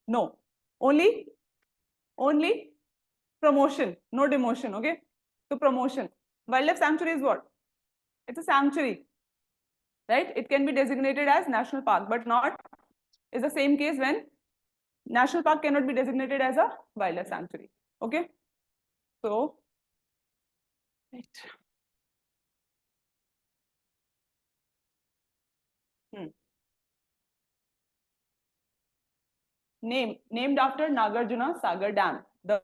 No. Only promotion, no demotion. Okay. So promotion. Wildlife sanctuary is what? It's a sanctuary, right? It can be designated as national park, but not is the same case when national park cannot be designated as a wildlife sanctuary. Okay. So, right. Named after Nagarjuna Sagar Dam. The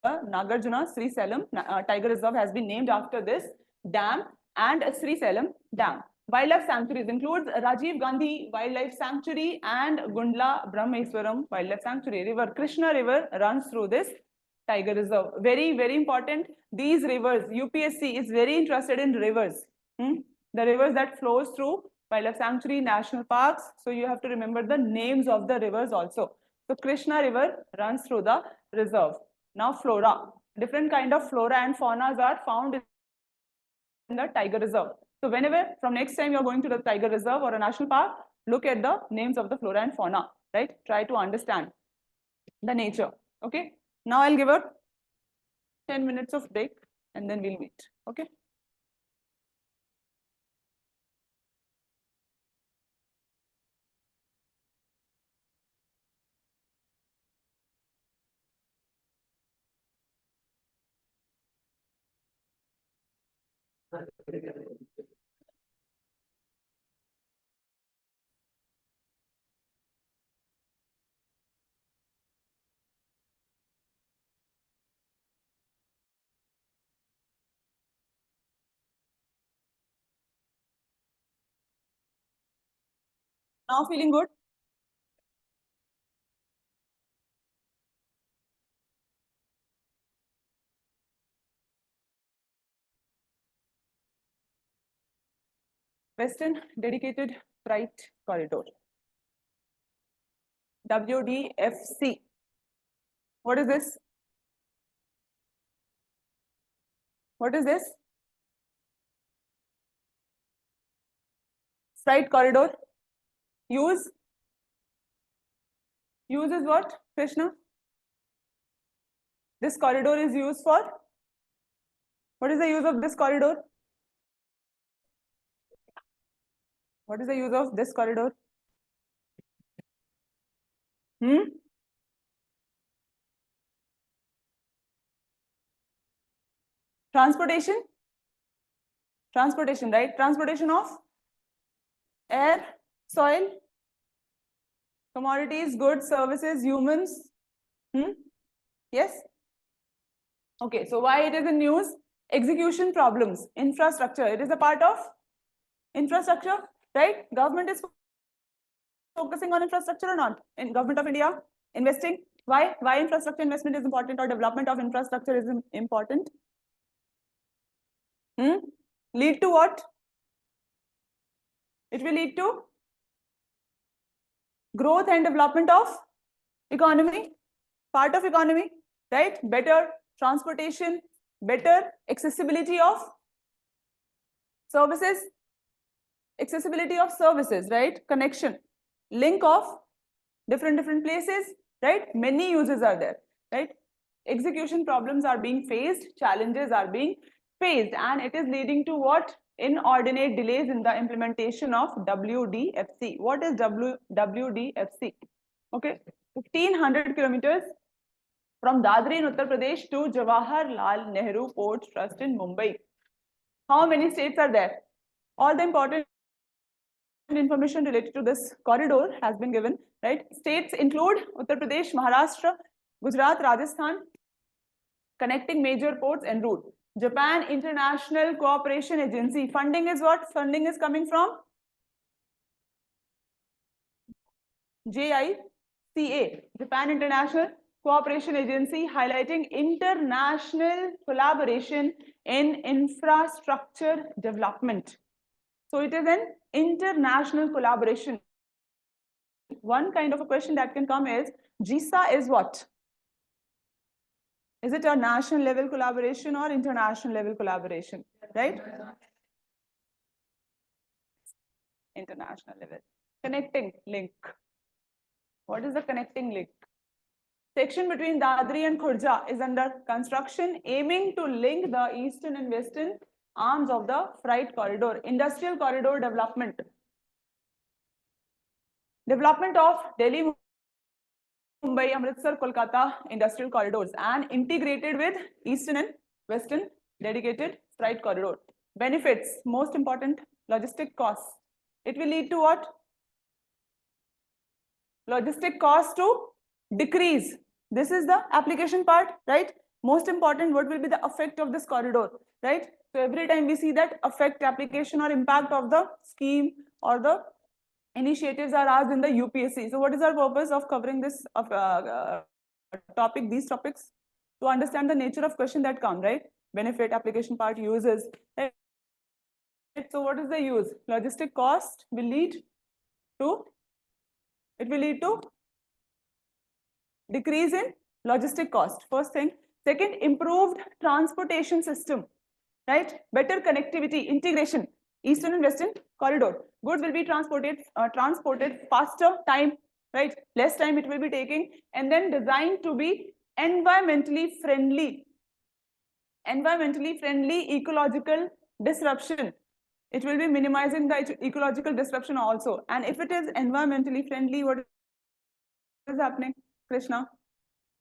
Nagarjuna Sri Salem Tiger Reserve has been named after this dam and Sri Salem Dam. Wildlife sanctuaries includes Rajiv Gandhi Wildlife Sanctuary and Gundla Brahmeswaram Wildlife Sanctuary. River Krishna River runs through this tiger reserve. Very, very important. These rivers, UPSC is very interested in rivers. The rivers that flows through wildlife sanctuary, national parks. So you have to remember the names of the rivers also. So Krishna River runs through the reserve. Now flora. Different kind of flora and faunas are found in the tiger reserve. So whenever from next time you're going to the tiger reserve or a national park, look at the names of the flora and fauna, right? Try to understand the nature. Okay. Now I'll give a 10 minutes of break and then we'll meet. Okay. Now feeling good? Western Dedicated Freight Corridor. WDFC. What is this? What is this? Freight corridor. Use is what, Krishna? This corridor is used for? What is the use of this corridor? What is the use of this corridor? Transportation? Transportation, right? Transportation of air, soil, commodities, goods, services, humans. Yes? Okay, so why it is in news? Execution problems, infrastructure. It is a part of infrastructure, right? Government is focusing on infrastructure or not? In Government of India, investing. Why? Why infrastructure investment is important or development of infrastructure is important? Lead to what? It will lead to growth and development of economy, part of economy, right? Better transportation, better accessibility of services, right? Connection, link of different places, right? Many uses are there, right? Execution problems are being faced, challenges are being faced, and it is leading to what? Inordinate delays in the implementation of WDFC. What is WDFC? Okay, 1500 kilometers from Dadri in Uttar Pradesh to Jawaharlal Nehru Port Trust in Mumbai. How many states are there? All the important information related to this corridor has been given, right? States include Uttar Pradesh, Maharashtra, Gujarat, Rajasthan, connecting major ports en route. Japan International Cooperation Agency. Funding is what? Funding is coming from JICA, Japan International Cooperation Agency, highlighting international collaboration in infrastructure development. So it is an international collaboration. One kind of a question that can come is, JISA is what? Is it a national level collaboration or international level collaboration, right? International level. Connecting link. What is the connecting link? Section between Dadri and Khurja is under construction, aiming to link the eastern and western arms of the freight corridor. Industrial corridor development. Development of Delhi, Mumbai, Amritsar, Kolkata industrial corridors and integrated with eastern and western dedicated freight corridor. Benefits, most important, logistic costs. It will lead to what? Logistic cost to decrease. This is the application part, right? Most important, what will be the effect of this corridor, right? So every time we see that effect, application or impact of the scheme or the initiatives are asked in the UPSC. So what is our purpose of covering this topic, these topics? To understand the nature of question that come, right? Benefit, application part, uses, right? So what is the use? Logistic cost will lead to, it will lead to decrease in logistic cost, first thing. Second, improved transportation system, right? Better connectivity, integration, eastern and western corridor. Goods will be transported faster time, right? Less time it will be taking, and then designed to be environmentally friendly, ecological disruption. It will be minimizing the ecological disruption also. And if it is environmentally friendly, what is happening, Krishna?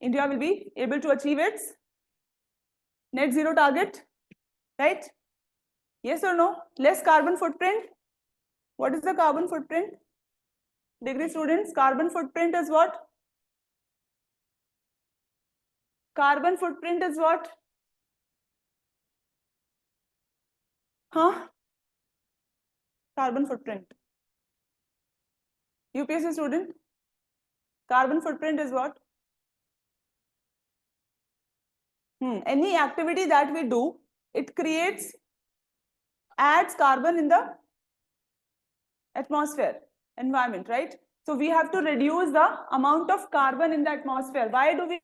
India will be able to achieve its net zero target, right? Yes or no? Less carbon footprint. What is the carbon footprint? Degree students, carbon footprint is what? Carbon footprint is what? Huh? Carbon footprint. UPSC student, carbon footprint is what? Any activity that we do, it creates, adds carbon in the atmosphere, environment, right? So we have to reduce the amount of carbon in the atmosphere. Why do we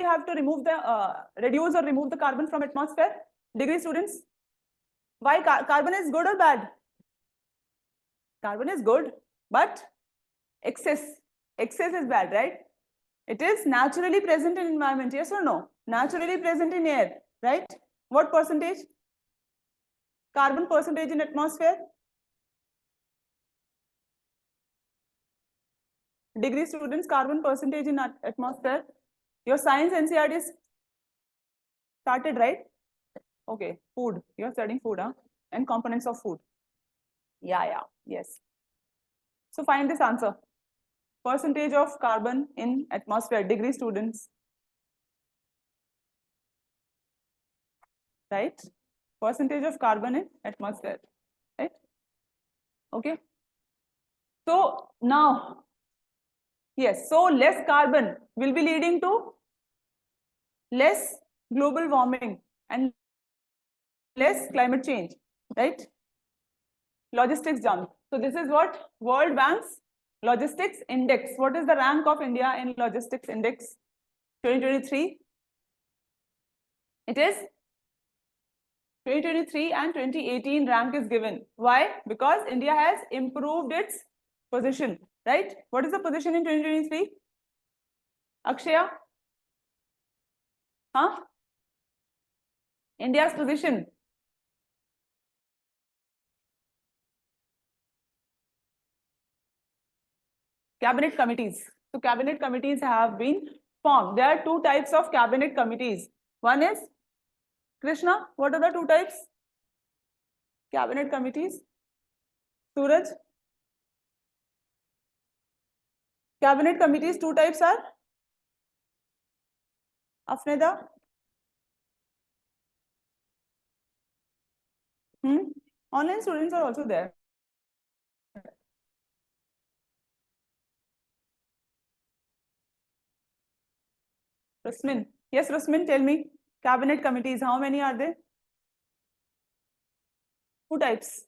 have to remove the reduce or remove the carbon from atmosphere? Degree students, why carbon is good or bad? Carbon is good, but excess is bad, right? It is naturally present in environment, yes or no? Naturally present in air, right? What percentage? Carbon percentage in atmosphere? Degree students, carbon percentage in atmosphere. Your science NCERT is started, right? Okay, food. You're studying food, huh? And components of food. Yeah, yes. So find this answer. Percentage of carbon in atmosphere, degree students. Right? Percentage of carbon in atmosphere. Right? Okay. So now, yes, so less carbon will be leading to less global warming and less climate change, right? Logistics jump. So this is what World Bank's logistics index. What is the rank of India in logistics index 2023? It is 2023 and 2018 rank is given. Why? Because India has improved its position, right? What is the position in 2023? Akshaya? Huh? India's position. Cabinet committees. So cabinet committees have been formed. There are two types of cabinet committees. One is, Krishna, what are the two types? Cabinet committees. Suraj? Cabinet committees, two types are? Afneda? Online students are also there. Rusmin. Yes, Rusmin, tell me. Cabinet committees, how many are there? Two types.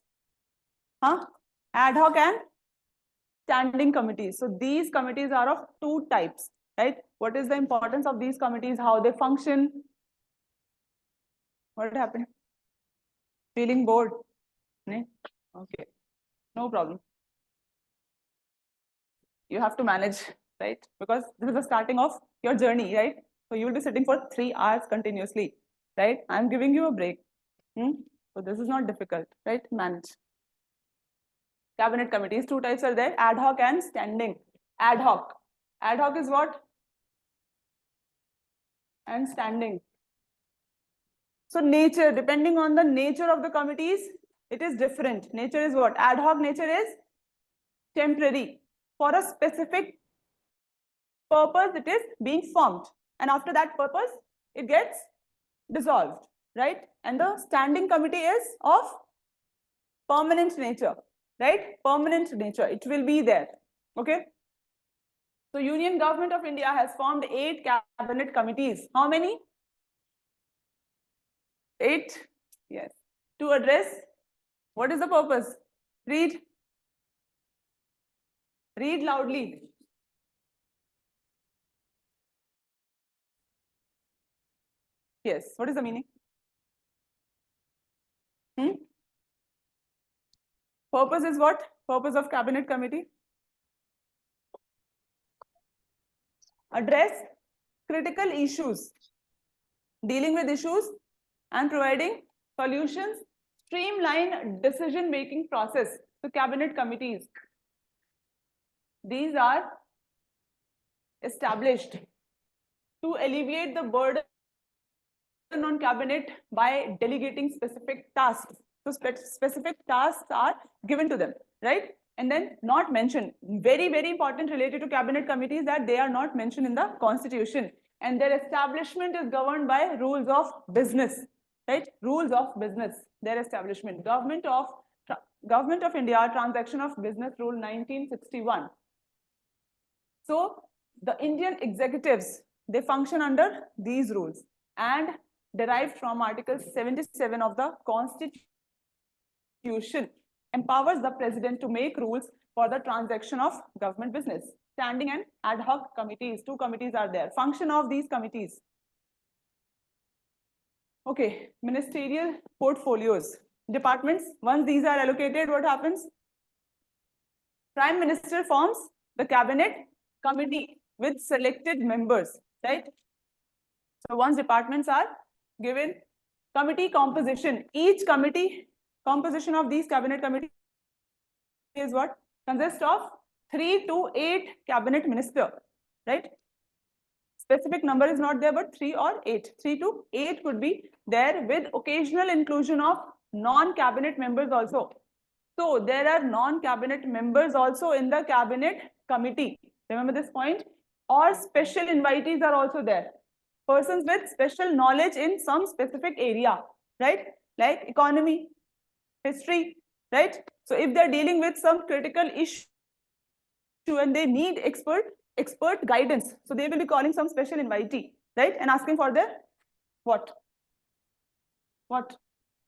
Huh? Ad hoc and standing committees. So these committees are of two types, right? What is the importance of these committees? How they function? What happened? Feeling bored? Okay, no problem. You have to manage, right? Because this is the starting of your journey, right? So you will be sitting for 3 hours continuously, right? I'm giving you a break. So this is not difficult, right? Manage. Cabinet committees, two types are there, ad hoc and standing. Ad hoc. Ad hoc is what? And standing. So nature, depending on the nature of the committees, it is different. Nature is what? Ad hoc nature is temporary. For a specific purpose, it is being formed. And after that purpose, it gets dissolved, right? And the standing committee is of permanent nature, right? Permanent nature. It will be there. Okay. So Union Government of India has formed 8 cabinet committees. How many? 8. Yes. To address, what is the purpose? Read. Read loudly. Yes. What is the meaning? Purpose is what? Purpose of cabinet committee? Address critical issues, dealing with issues and providing solutions, streamline decision-making process. So cabinet committees, these are established to alleviate the burden on cabinet by delegating specific tasks. So specific tasks are given to them, right? And then not mentioned. Very, very important related to cabinet committees that they are not mentioned in the constitution. And their establishment is governed by rules of business, right? Rules of business, their establishment. Government of India, Transaction of Business Rule 1961. So the Indian executives, they function under these rules and derived from Article 77 of the Constitution, empowers the president to make rules for the transaction of government business. Standing and ad hoc committees, 2 committees are there. Function of these committees. Okay, ministerial portfolios. Departments, once these are allocated, what happens? Prime Minister forms the cabinet committee with selected members, right? So once departments are given, committee composition, each committee composition of these cabinet committees is what? Consists of 3 to 8 cabinet minister, right? Specific number is not there, but 3 or 8. 3 to 8 could be there with occasional inclusion of non-cabinet members also. So there are non-cabinet members also in the cabinet committee. Remember this point? Or special invitees are also there. Persons with special knowledge in some specific area, right? Like economy, history, right? So if they're dealing with some critical issue and they need expert guidance, so they will be calling some special invitee, right? And asking for their what?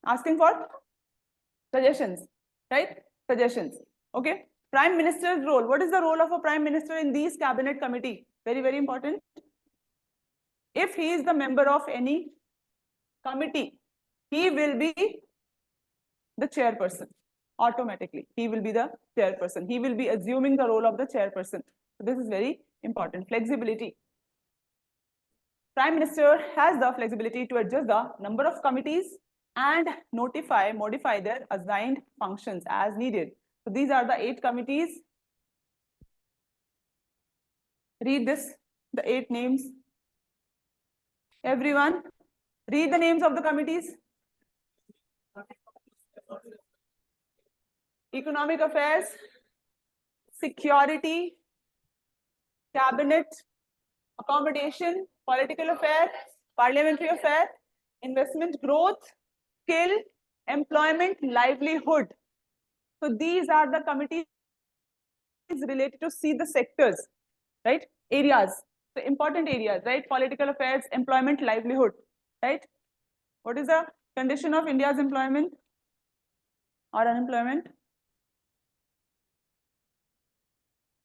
Asking for suggestions, right? Suggestions. Okay. Prime Minister's role. What is the role of a Prime Minister in these cabinet committee? Very, very important. If he is the member of any committee, he will be the chairperson. Automatically, he will be the chairperson. He will be assuming the role of the chairperson. So this is very important. Flexibility. Prime Minister has the flexibility to adjust the number of committees and modify their assigned functions as needed. So these are the 8 committees. Read this, the 8 names. Everyone, read the names of the committees. Economic Affairs, Security, Cabinet, Accommodation, Political Affairs, Parliamentary Affairs, Investment, Growth, Skill, Employment, Livelihood. So these are the committees related to see the sectors, right? Areas. the important areas, right? Political affairs, employment, livelihood, right? What is the condition of India's employment or unemployment?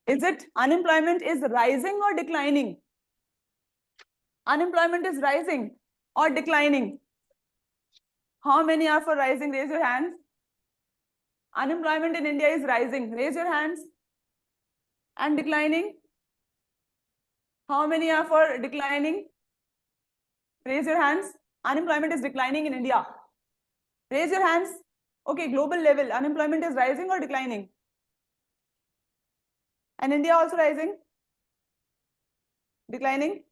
Is it unemployment is rising or declining? Unemployment is rising or declining? How many are for rising? Raise your hands. Unemployment in India is rising. Raise your hands. And declining? How many are for declining? Raise your hands. Unemployment is declining in India. Raise your hands. Okay, global level, unemployment is rising or declining? And India also rising? Declining?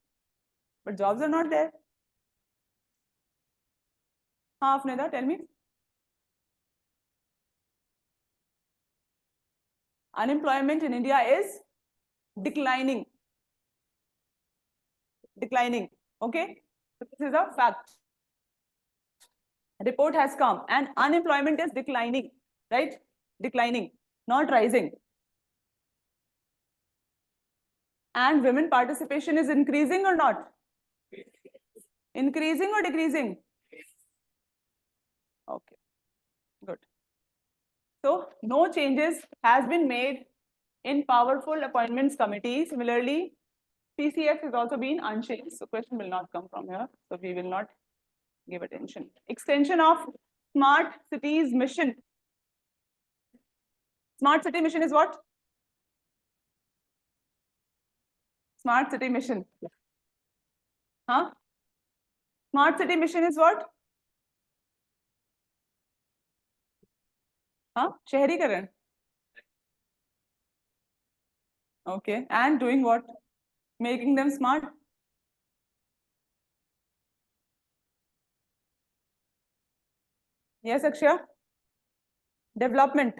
But jobs are not there. Afneda, tell me. Unemployment in India is declining. Declining. Okay? So this is a fact. A report has come and unemployment is declining, right? Declining, not rising. And women participation is increasing or not? Increasing or decreasing? Okay, good. So no changes has been made in powerful appointments committee. Similarly, PCF has also been unchanged. So question will not come from here. So we will not give attention. Extension of smart cities mission. Smart city mission is what? Smart city mission. Huh? Smart city mission is what? Huh? Shahrikaran. Okay. And doing what? Making them smart. Yes, Akshay. Development.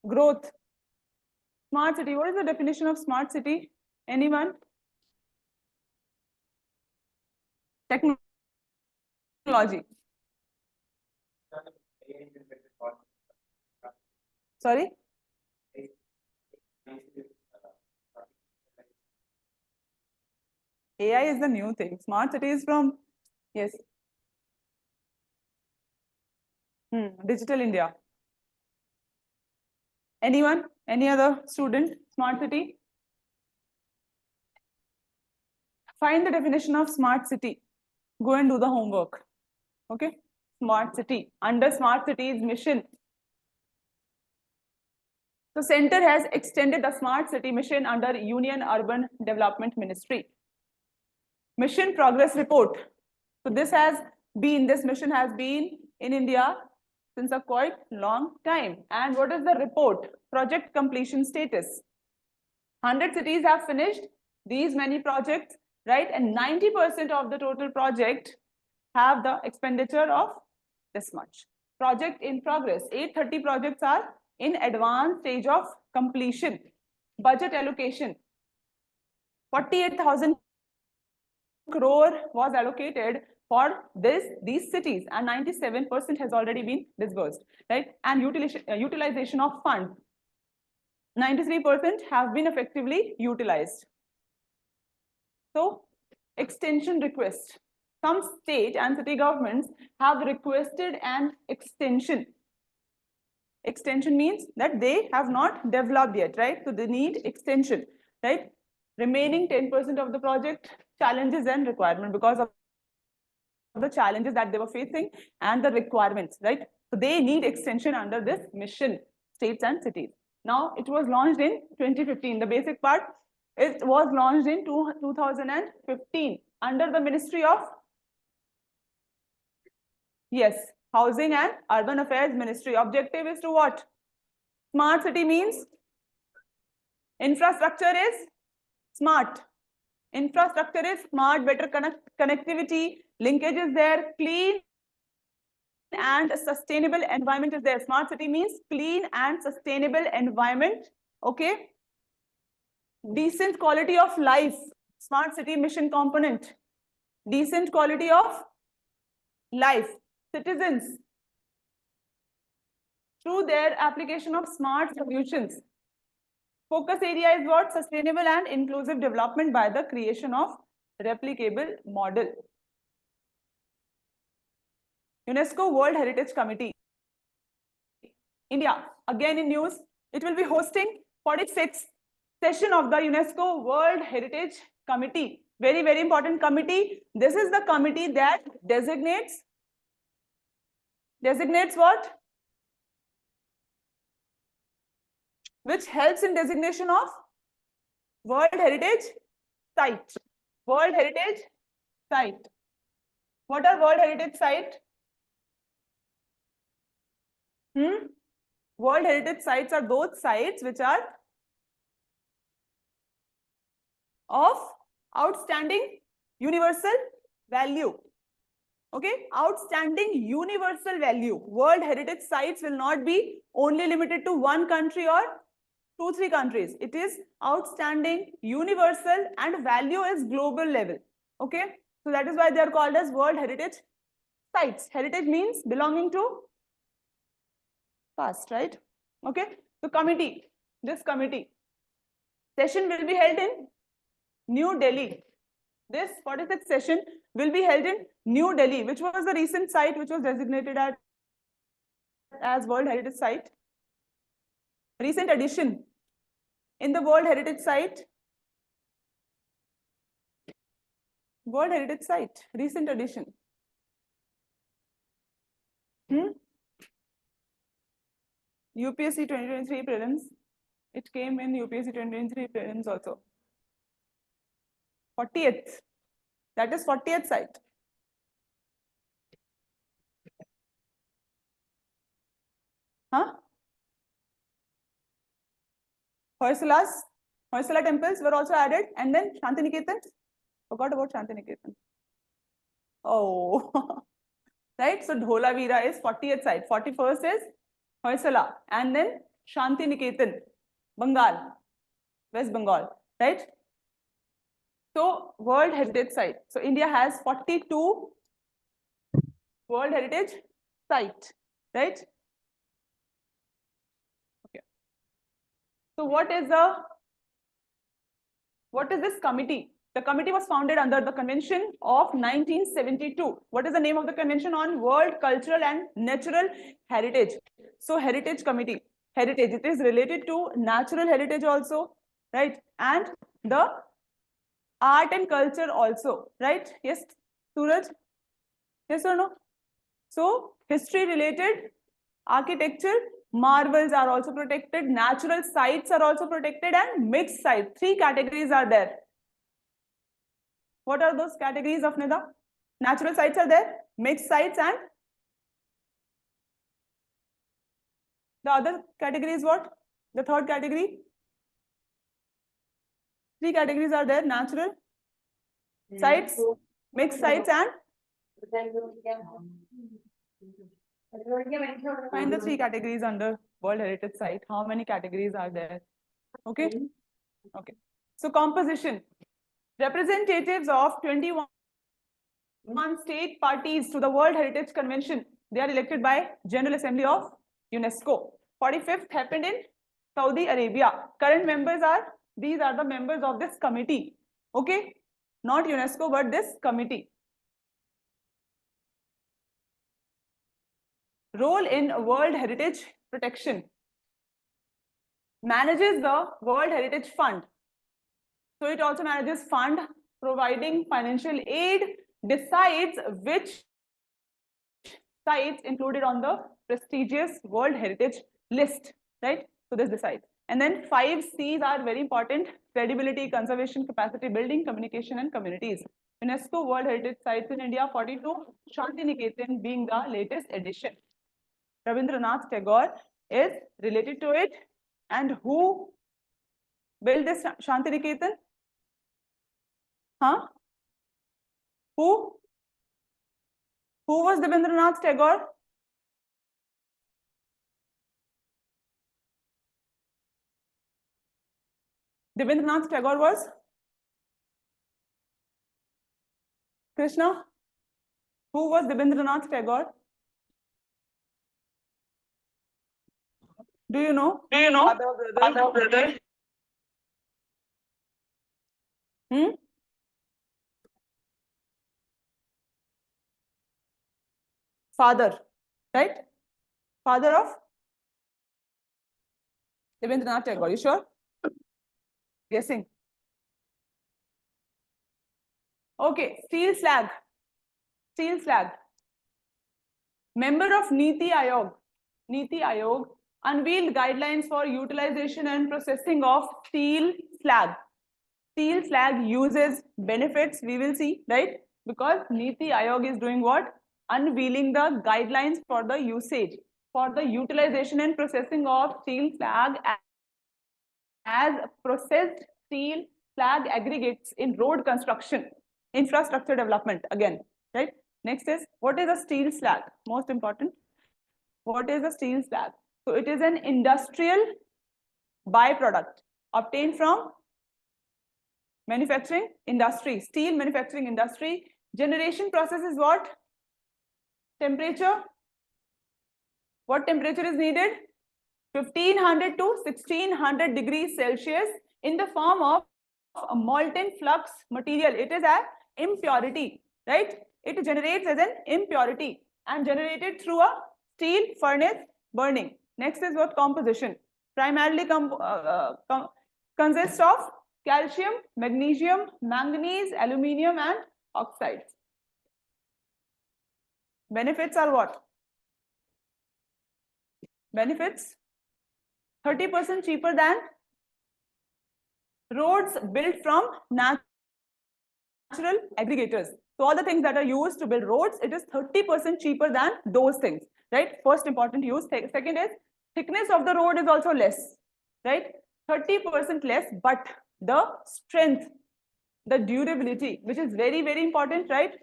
Growth. Smart city. What is the definition of smart city? Anyone? Technology. Sorry? AI is the new thing. Smart city is from, yes. Digital India. Anyone? Any other student? Smart city? Find the definition of smart city. Go and do the homework. Okay? Smart city. Under smart cities mission. The center has extended the smart city mission under Union Urban Development Ministry. Mission progress report. So this mission has been in India since a quite long time. And what is the report? Project completion status. 100 cities have finished these many projects, right? And 90% of the total project have the expenditure of this much. Project in progress. 830 projects are in advanced stage of completion. Budget allocation. 48,000 crore was allocated for these cities and 97% has already been disbursed, right? And utilization of fund, 93% have been effectively utilized. So extension request. Some state and city governments have requested an extension. Extension means that they have not developed yet, right? So they need extension, right? Remaining 10% of the project, challenges and requirement because of the challenges that they were facing and the requirements, right? So they need extension under this mission, states and cities. Now it was launched in 2015. The basic part, it was launched in 2015 under the Ministry of, yes, Housing and Urban Affairs Ministry. Objective is to what? Smart city means infrastructure is smart. Infrastructure is smart, better connectivity, linkage is there, clean and sustainable environment is there. Smart city means clean and sustainable environment. Okay. Decent quality of life. Smart city mission component. Decent quality of life. Citizens, through their application of smart solutions, Focus area is what? Sustainable and inclusive development by the creation of replicable model. UNESCO World Heritage Committee. India, again in news, it will be hosting 46th session of the UNESCO World Heritage Committee. Very, very important committee. This is the committee that designates what? Which helps in designation of World Heritage Site. World Heritage Site. What are World Heritage Site? World Heritage Sites are those sites which are of outstanding universal value. Okay, outstanding universal value. World Heritage Sites will not be only limited to one country or 2-3 countries. It is outstanding, universal, and value is global level. Okay, so that is why they are called as World Heritage Sites. Heritage means belonging to past, right? Okay, so committee, this committee session will be held in New Delhi. This 46th session will be held in New Delhi, which was the recent site which was designated as World Heritage Site. Recent addition in the World Heritage Site. World Heritage Site, recent addition. UPSC 2023 prelims. It came in UPSC 2023 prelims also. 40th. That is 40th site. Huh? Hoysala temples were also added, and then Shantiniketan. Forgot about Shantiniketan. Oh, right. So Dholavira is 40th site. 41st is Hoysala, and then Shantiniketan, Bengal, West Bengal, right? So World Heritage Site. So India has 42 World Heritage Site, right? Okay. So what is this committee? The committee was founded under the Convention of 1972. What is the name of the Convention on World Cultural and Natural Heritage? So Heritage Committee. Heritage, it is related to natural heritage also, right? And the art and culture also, right? Yes, Suraj? Yes or no? So history related, architecture, marvels are also protected, natural sites are also protected, and mixed sites. 3 categories are there. What are those categories of Nida? Natural sites are there, mixed sites, and the other category is what? The third category? 3 categories are there, natural sites, mixed sites, and find the 3 categories under World Heritage Site. How many categories are there? Okay. Okay. So composition. Representatives of 21 state parties to the World Heritage Convention. They are elected by General Assembly of UNESCO. 45th happened in Saudi Arabia. Current members are, these are the members of this committee. Okay. Not UNESCO, but this committee. Role in World Heritage protection. Manages the World Heritage Fund. So it also manages fund, providing financial aid, decides which sites included on the prestigious World Heritage list, right? So this decides. And then 5 C's are very important: credibility, conservation, capacity building, communication, and communities. UNESCO World Heritage Sites in India, 42, Shantiniketan being the latest addition. Rabindranath Tagore is related to it. And who built this Shantiniketan? Huh? Who was Rabindranath Tagore? Rabindranath Tagore was Krishna. Who was Rabindranath Tagore? Do you know? Do you know? Other brother. Father, right? Father of Rabindranath Tagore. You sure? Guessing. Okay, steel slag. Steel slag. Member of Niti Aayog. Niti Aayog unveiled guidelines for utilization and processing of steel slag. Steel slag uses benefits, we will see, right? Because Niti Aayog is doing what? Unveiling the guidelines for the usage, for the utilization and processing of steel slag as processed steel slag aggregates in road construction, infrastructure development again, right? Next is, what is a steel slag? Most important. What is a steel slag? So it is an industrial byproduct obtained from manufacturing industry, steel manufacturing industry. Generation process is what? Temperature. What temperature is needed? 1500 to 1600 degrees Celsius in the form of a molten flux material. It is an impurity, right? It generates as an impurity and generated through a steel furnace burning. Next is what? Composition. Primarily consists of calcium, magnesium, manganese, aluminium and oxides. Benefits are what? Benefits 30% cheaper than roads built from natural aggregators. So all the things that are used to build roads, it is 30% cheaper than those things, right? First important use. Second is thickness of the road is also less, right? 30% less, but the strength, the durability, which is very, very important, right?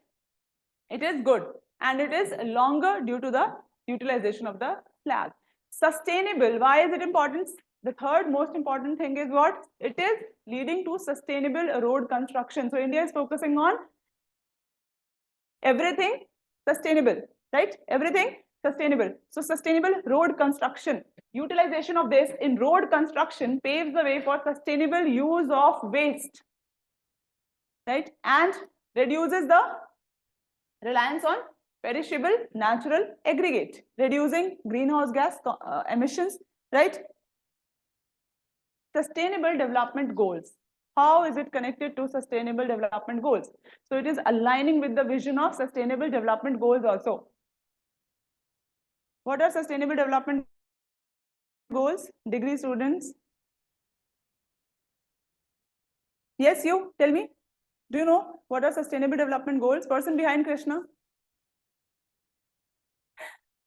It is good and it is longer due to the utilization of the slag. Sustainable, why is it important? The third most important thing is what? It is leading to sustainable road construction. So India is focusing on everything sustainable, right? Everything sustainable. So sustainable road construction. Utilization of this in road construction paves the way for sustainable use of waste, right? And reduces the reliance on perishable natural aggregate, reducing greenhouse gas emissions, right? Sustainable development goals. How is it connected to sustainable development goals? So it is aligning with the vision of sustainable development goals also. What are sustainable development goals? Degree students. Yes, you tell me. Do you know what are sustainable development goals? Person behind Krishna.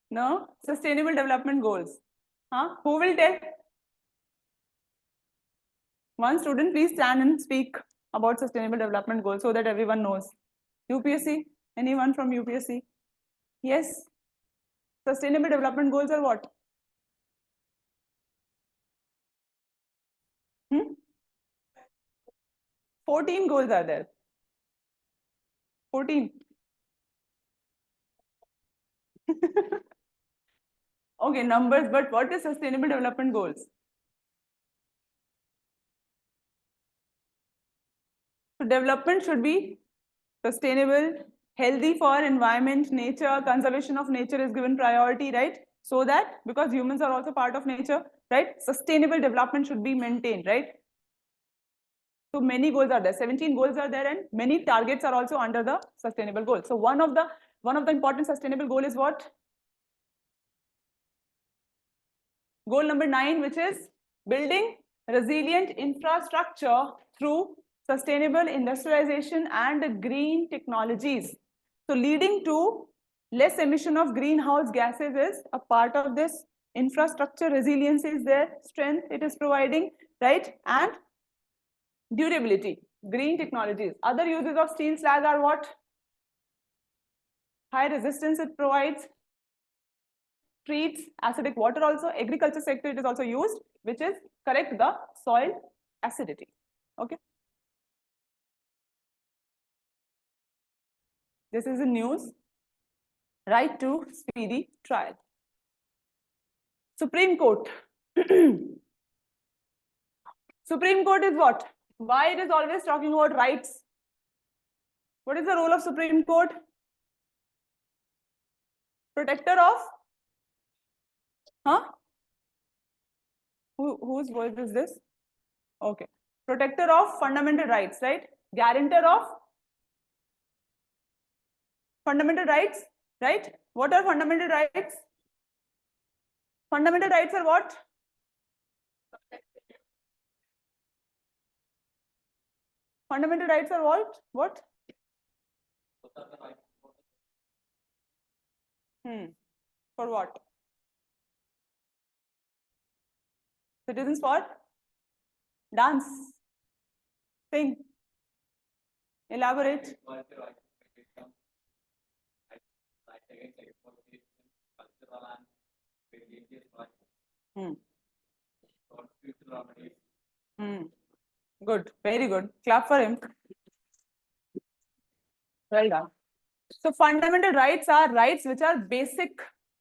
No, sustainable development goals. Huh? Who will tell? One student, please stand and speak about sustainable development goals so that everyone knows. UPSC? Anyone from UPSC? Yes. Sustainable development goals are what? 14 goals are there. 14. Okay, numbers, but what is sustainable development goals? So development should be sustainable, healthy for environment, nature, conservation of nature is given priority, right? So that, because humans are also part of nature, right? Sustainable development should be maintained, right? So many goals are there, 17 goals are there, and many targets are also under the sustainable goals. So one of the important sustainable goal is what? Goal number 9, which is building resilient infrastructure through sustainable industrialization and green technologies. So leading to less emission of greenhouse gases is a part of this. Infrastructure resilience is there, strength it is providing, right? And durability, green technologies. Other uses of steel slag are what? High resistance it provides, treats acidic water also. Agriculture sector it is also used, which is correct the soil acidity. Okay. This is the news. Right to speedy trial. Supreme Court. Supreme Court is what? Why it is always talking about rights? What is the role of Supreme Court? Protector of? Huh? Whose voice is this? Okay. Protector of fundamental rights, right? Guarantor of fundamental rights, right? What are fundamental rights? Fundamental rights are what? Fundamental rights are what? What? For what? Citizens for? Dance. Sing. Elaborate. Good. Very good. Clap for him. Well done. So fundamental rights are rights which are basic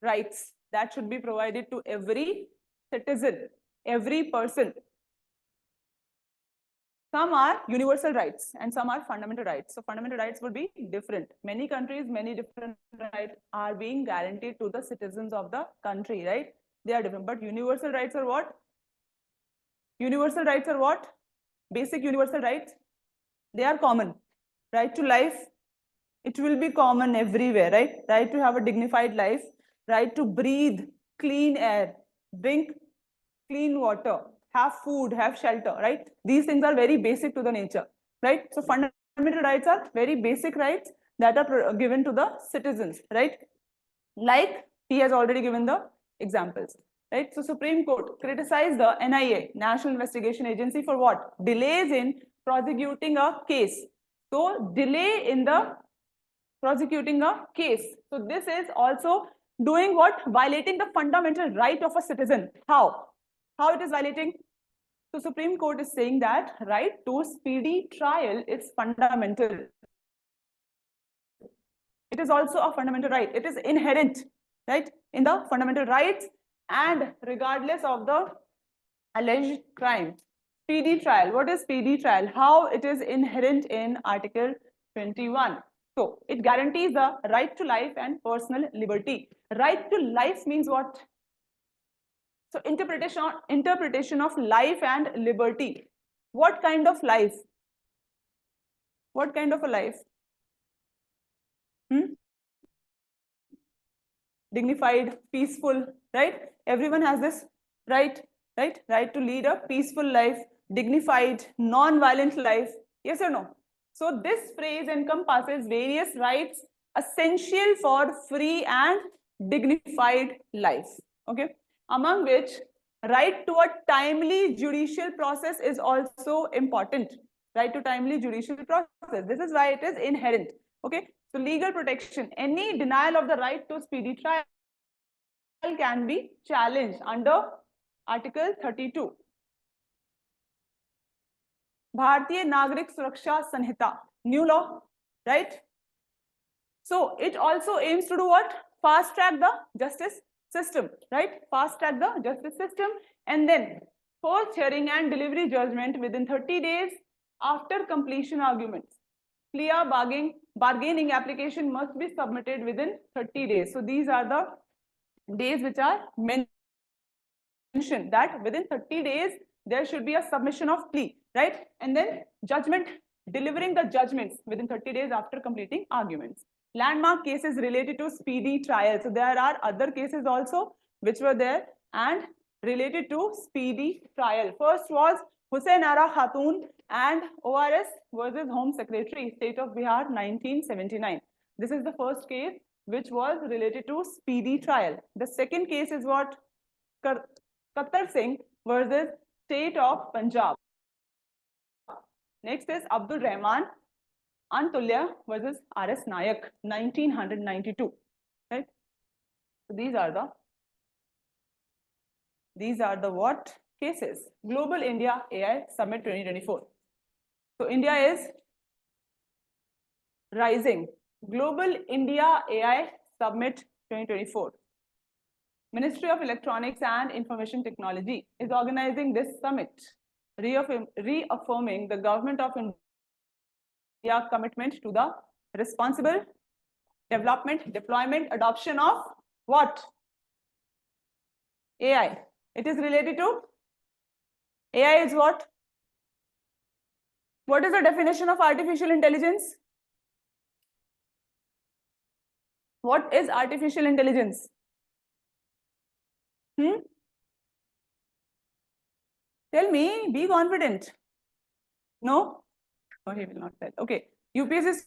rights that should be provided to every citizen, every person. Some are universal rights and some are fundamental rights. So fundamental rights would be different. Many countries, many different rights are being guaranteed to the citizens of the country, right? They are different. But universal rights are what? Universal rights are what? Basic universal rights. They are common. Right to life, it will be common everywhere, right? Right to have a dignified life, right to breathe clean air, drink clean water, have food, have shelter, right? These things are very basic to the nature, right? So fundamental rights are very basic rights that are given to the citizens, right? Like he has already given the examples, right? So Supreme Court criticized the NIA, National Investigation Agency, for what? Delays in prosecuting a case. So delay in the prosecuting a case. So this is also doing what? Violating the fundamental right of a citizen. How? How it is violating? So Supreme Court is saying that right to speedy trial is fundamental. It is also a fundamental right. It is inherent, right, in the fundamental rights, and regardless of the alleged crime. Speedy trial. What is speedy trial? How it is inherent in Article 21. So it guarantees the right to life and personal liberty. Right to life means what? So interpretation of life and liberty. What kind of life? What kind of a life? Dignified, peaceful, right? Everyone has this right, right? Right to lead a peaceful life, dignified, non-violent life. Yes or no? So this phrase encompasses various rights essential for free and dignified life. Okay, among which right to a timely judicial process is also important. Right to timely judicial process. This is why it is inherent. Okay, so legal protection. Any denial of the right to speedy trial can be challenged under Article 32. Bharatiya Nagrik Suraksha Sanhita, new law, right? So it also aims to do what? Fast track the justice system, right? Fast track the justice system, and then first hearing and delivery judgment within 30 days after completion arguments. Clear bargaining application must be submitted within 30 days. So these are the days which are mentioned, that within 30 days there should be a submission of plea, right? And then judgment, delivering the judgments within 30 days after completing arguments. Landmark cases related to speedy trial. So there are other cases also which were there and related to speedy trial. First was Hussain Ara Khatun and ORS versus Home Secretary, State of Bihar, 1979. This is the first case which was related to speedy trial. The second case is what? Kattar Singh versus State of Punjab. Next is Abdul Rahman Antulya versus R.S. Nayak, 1992. Right? So these are the what cases? Global India AI Summit 2024. So India is rising. Global India AI Summit 2024. Ministry of Electronics and Information Technology is organizing this summit. reaffirming the government of India commitment to the responsible development, deployment, adoption of what? AI. It is related to AI is what? What is the definition of artificial intelligence? What is artificial intelligence? Tell me, be confident. No? Oh, he will not tell. Okay. UPSC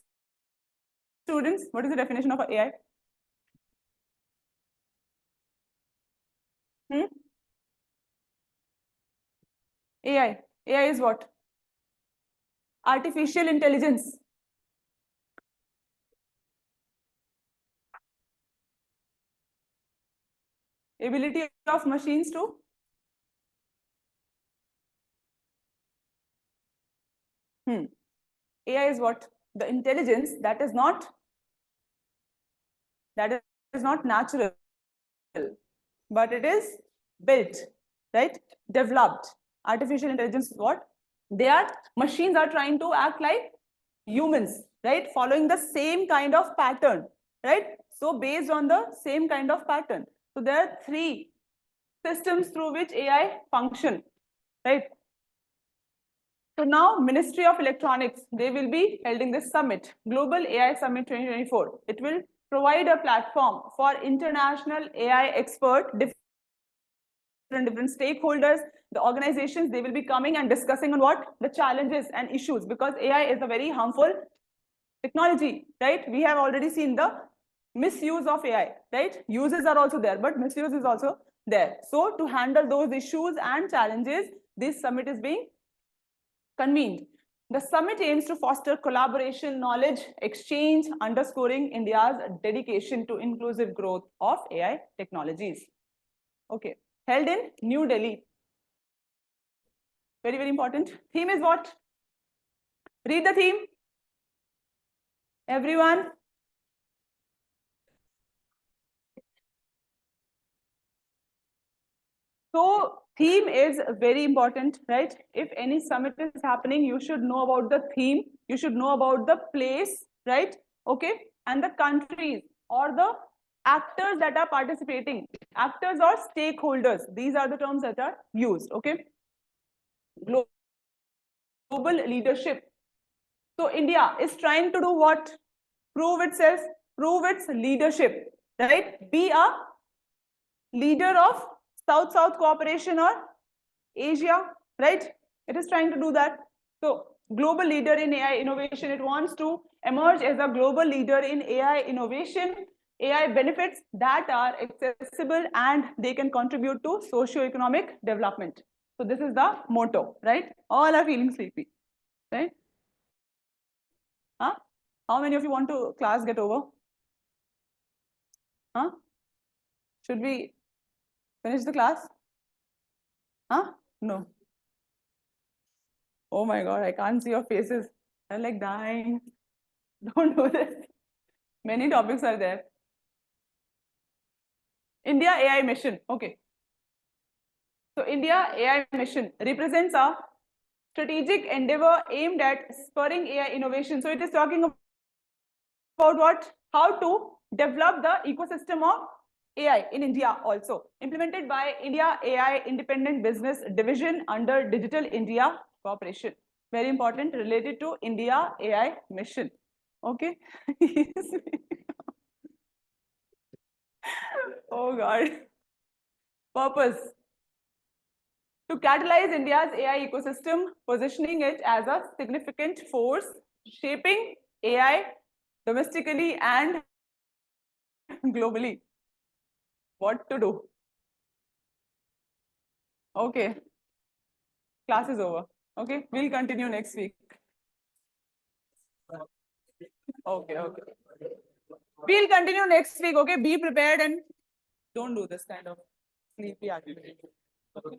students, what is the definition of AI? AI. AI is what? Artificial intelligence. Ability of machines to AI is what? The intelligence that is not natural, but it is built, right? Developed. Artificial intelligence is what? Machines are trying to act like humans, right? Following the same kind of pattern, right? So based on the same kind of pattern. So there are three systems through which AI function, right? So now Ministry of Electronics, they will be holding this summit, Global AI Summit 2024. It will provide a platform for international AI expert, different stakeholders, the organizations, they will be coming and discussing on what? The challenges and issues, because AI is a very harmful technology, right? We have already seen the misuse of AI, right? Uses are also there, but misuse is also there. So to handle those issues and challenges, this summit is being convened. The summit aims to foster collaboration, knowledge exchange, underscoring India's dedication to inclusive growth of AI technologies. Okay, held in New Delhi. Very, very important. Theme is what? Read the theme. Everyone. So theme is very important, right? If any summit is happening, you should know about the theme, you should know about the place, right? Okay, and the countries or the actors that are participating, actors or stakeholders. These are the terms that are used, okay? Global leadership. So India is trying to do what? Prove itself, prove its leadership, right? Be a leader of South-South cooperation or Asia, right? It is trying to do that. So global leader in AI innovation, it wants to emerge as a global leader in AI innovation, AI benefits that are accessible and they can contribute to socio-economic development. So this is the motto, right? All are feeling sleepy, right? Huh? How many of you want to class get over? Huh? Should we finish the class? Huh? No. Oh my God, I can't see your faces. I'm like dying. Don't do this. Many topics are there. India AI mission. Okay. So India AI mission represents a strategic endeavor aimed at spurring AI innovation. So it is talking about what? How to develop the ecosystem of AI in India also. Implemented by India AI Independent Business Division under Digital India Corporation. Very important, related to India AI mission. Okay. Oh God. Purpose. To catalyze India's AI ecosystem, positioning it as a significant force, shaping AI domestically and globally. What to do? Okay. Class is over. Okay. We'll continue next week. Okay. Okay. We'll continue next week. Okay. Be prepared and don't do this kind of sleepy activity. Okay.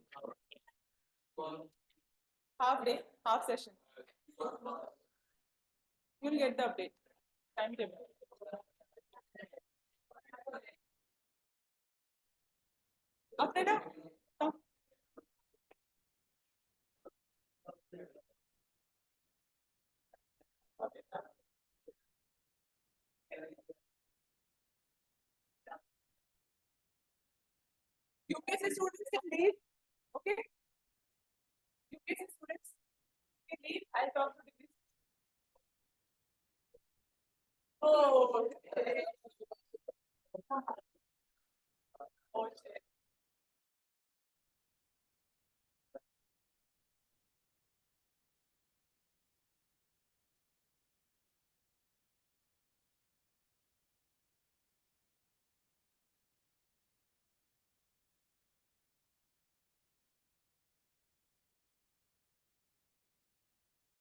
Half day, half session. You'll get the update. Timetable. Update. UPSC students can leave. Okay. UPSC students can leave. I'll talk to the. Oh. Okay.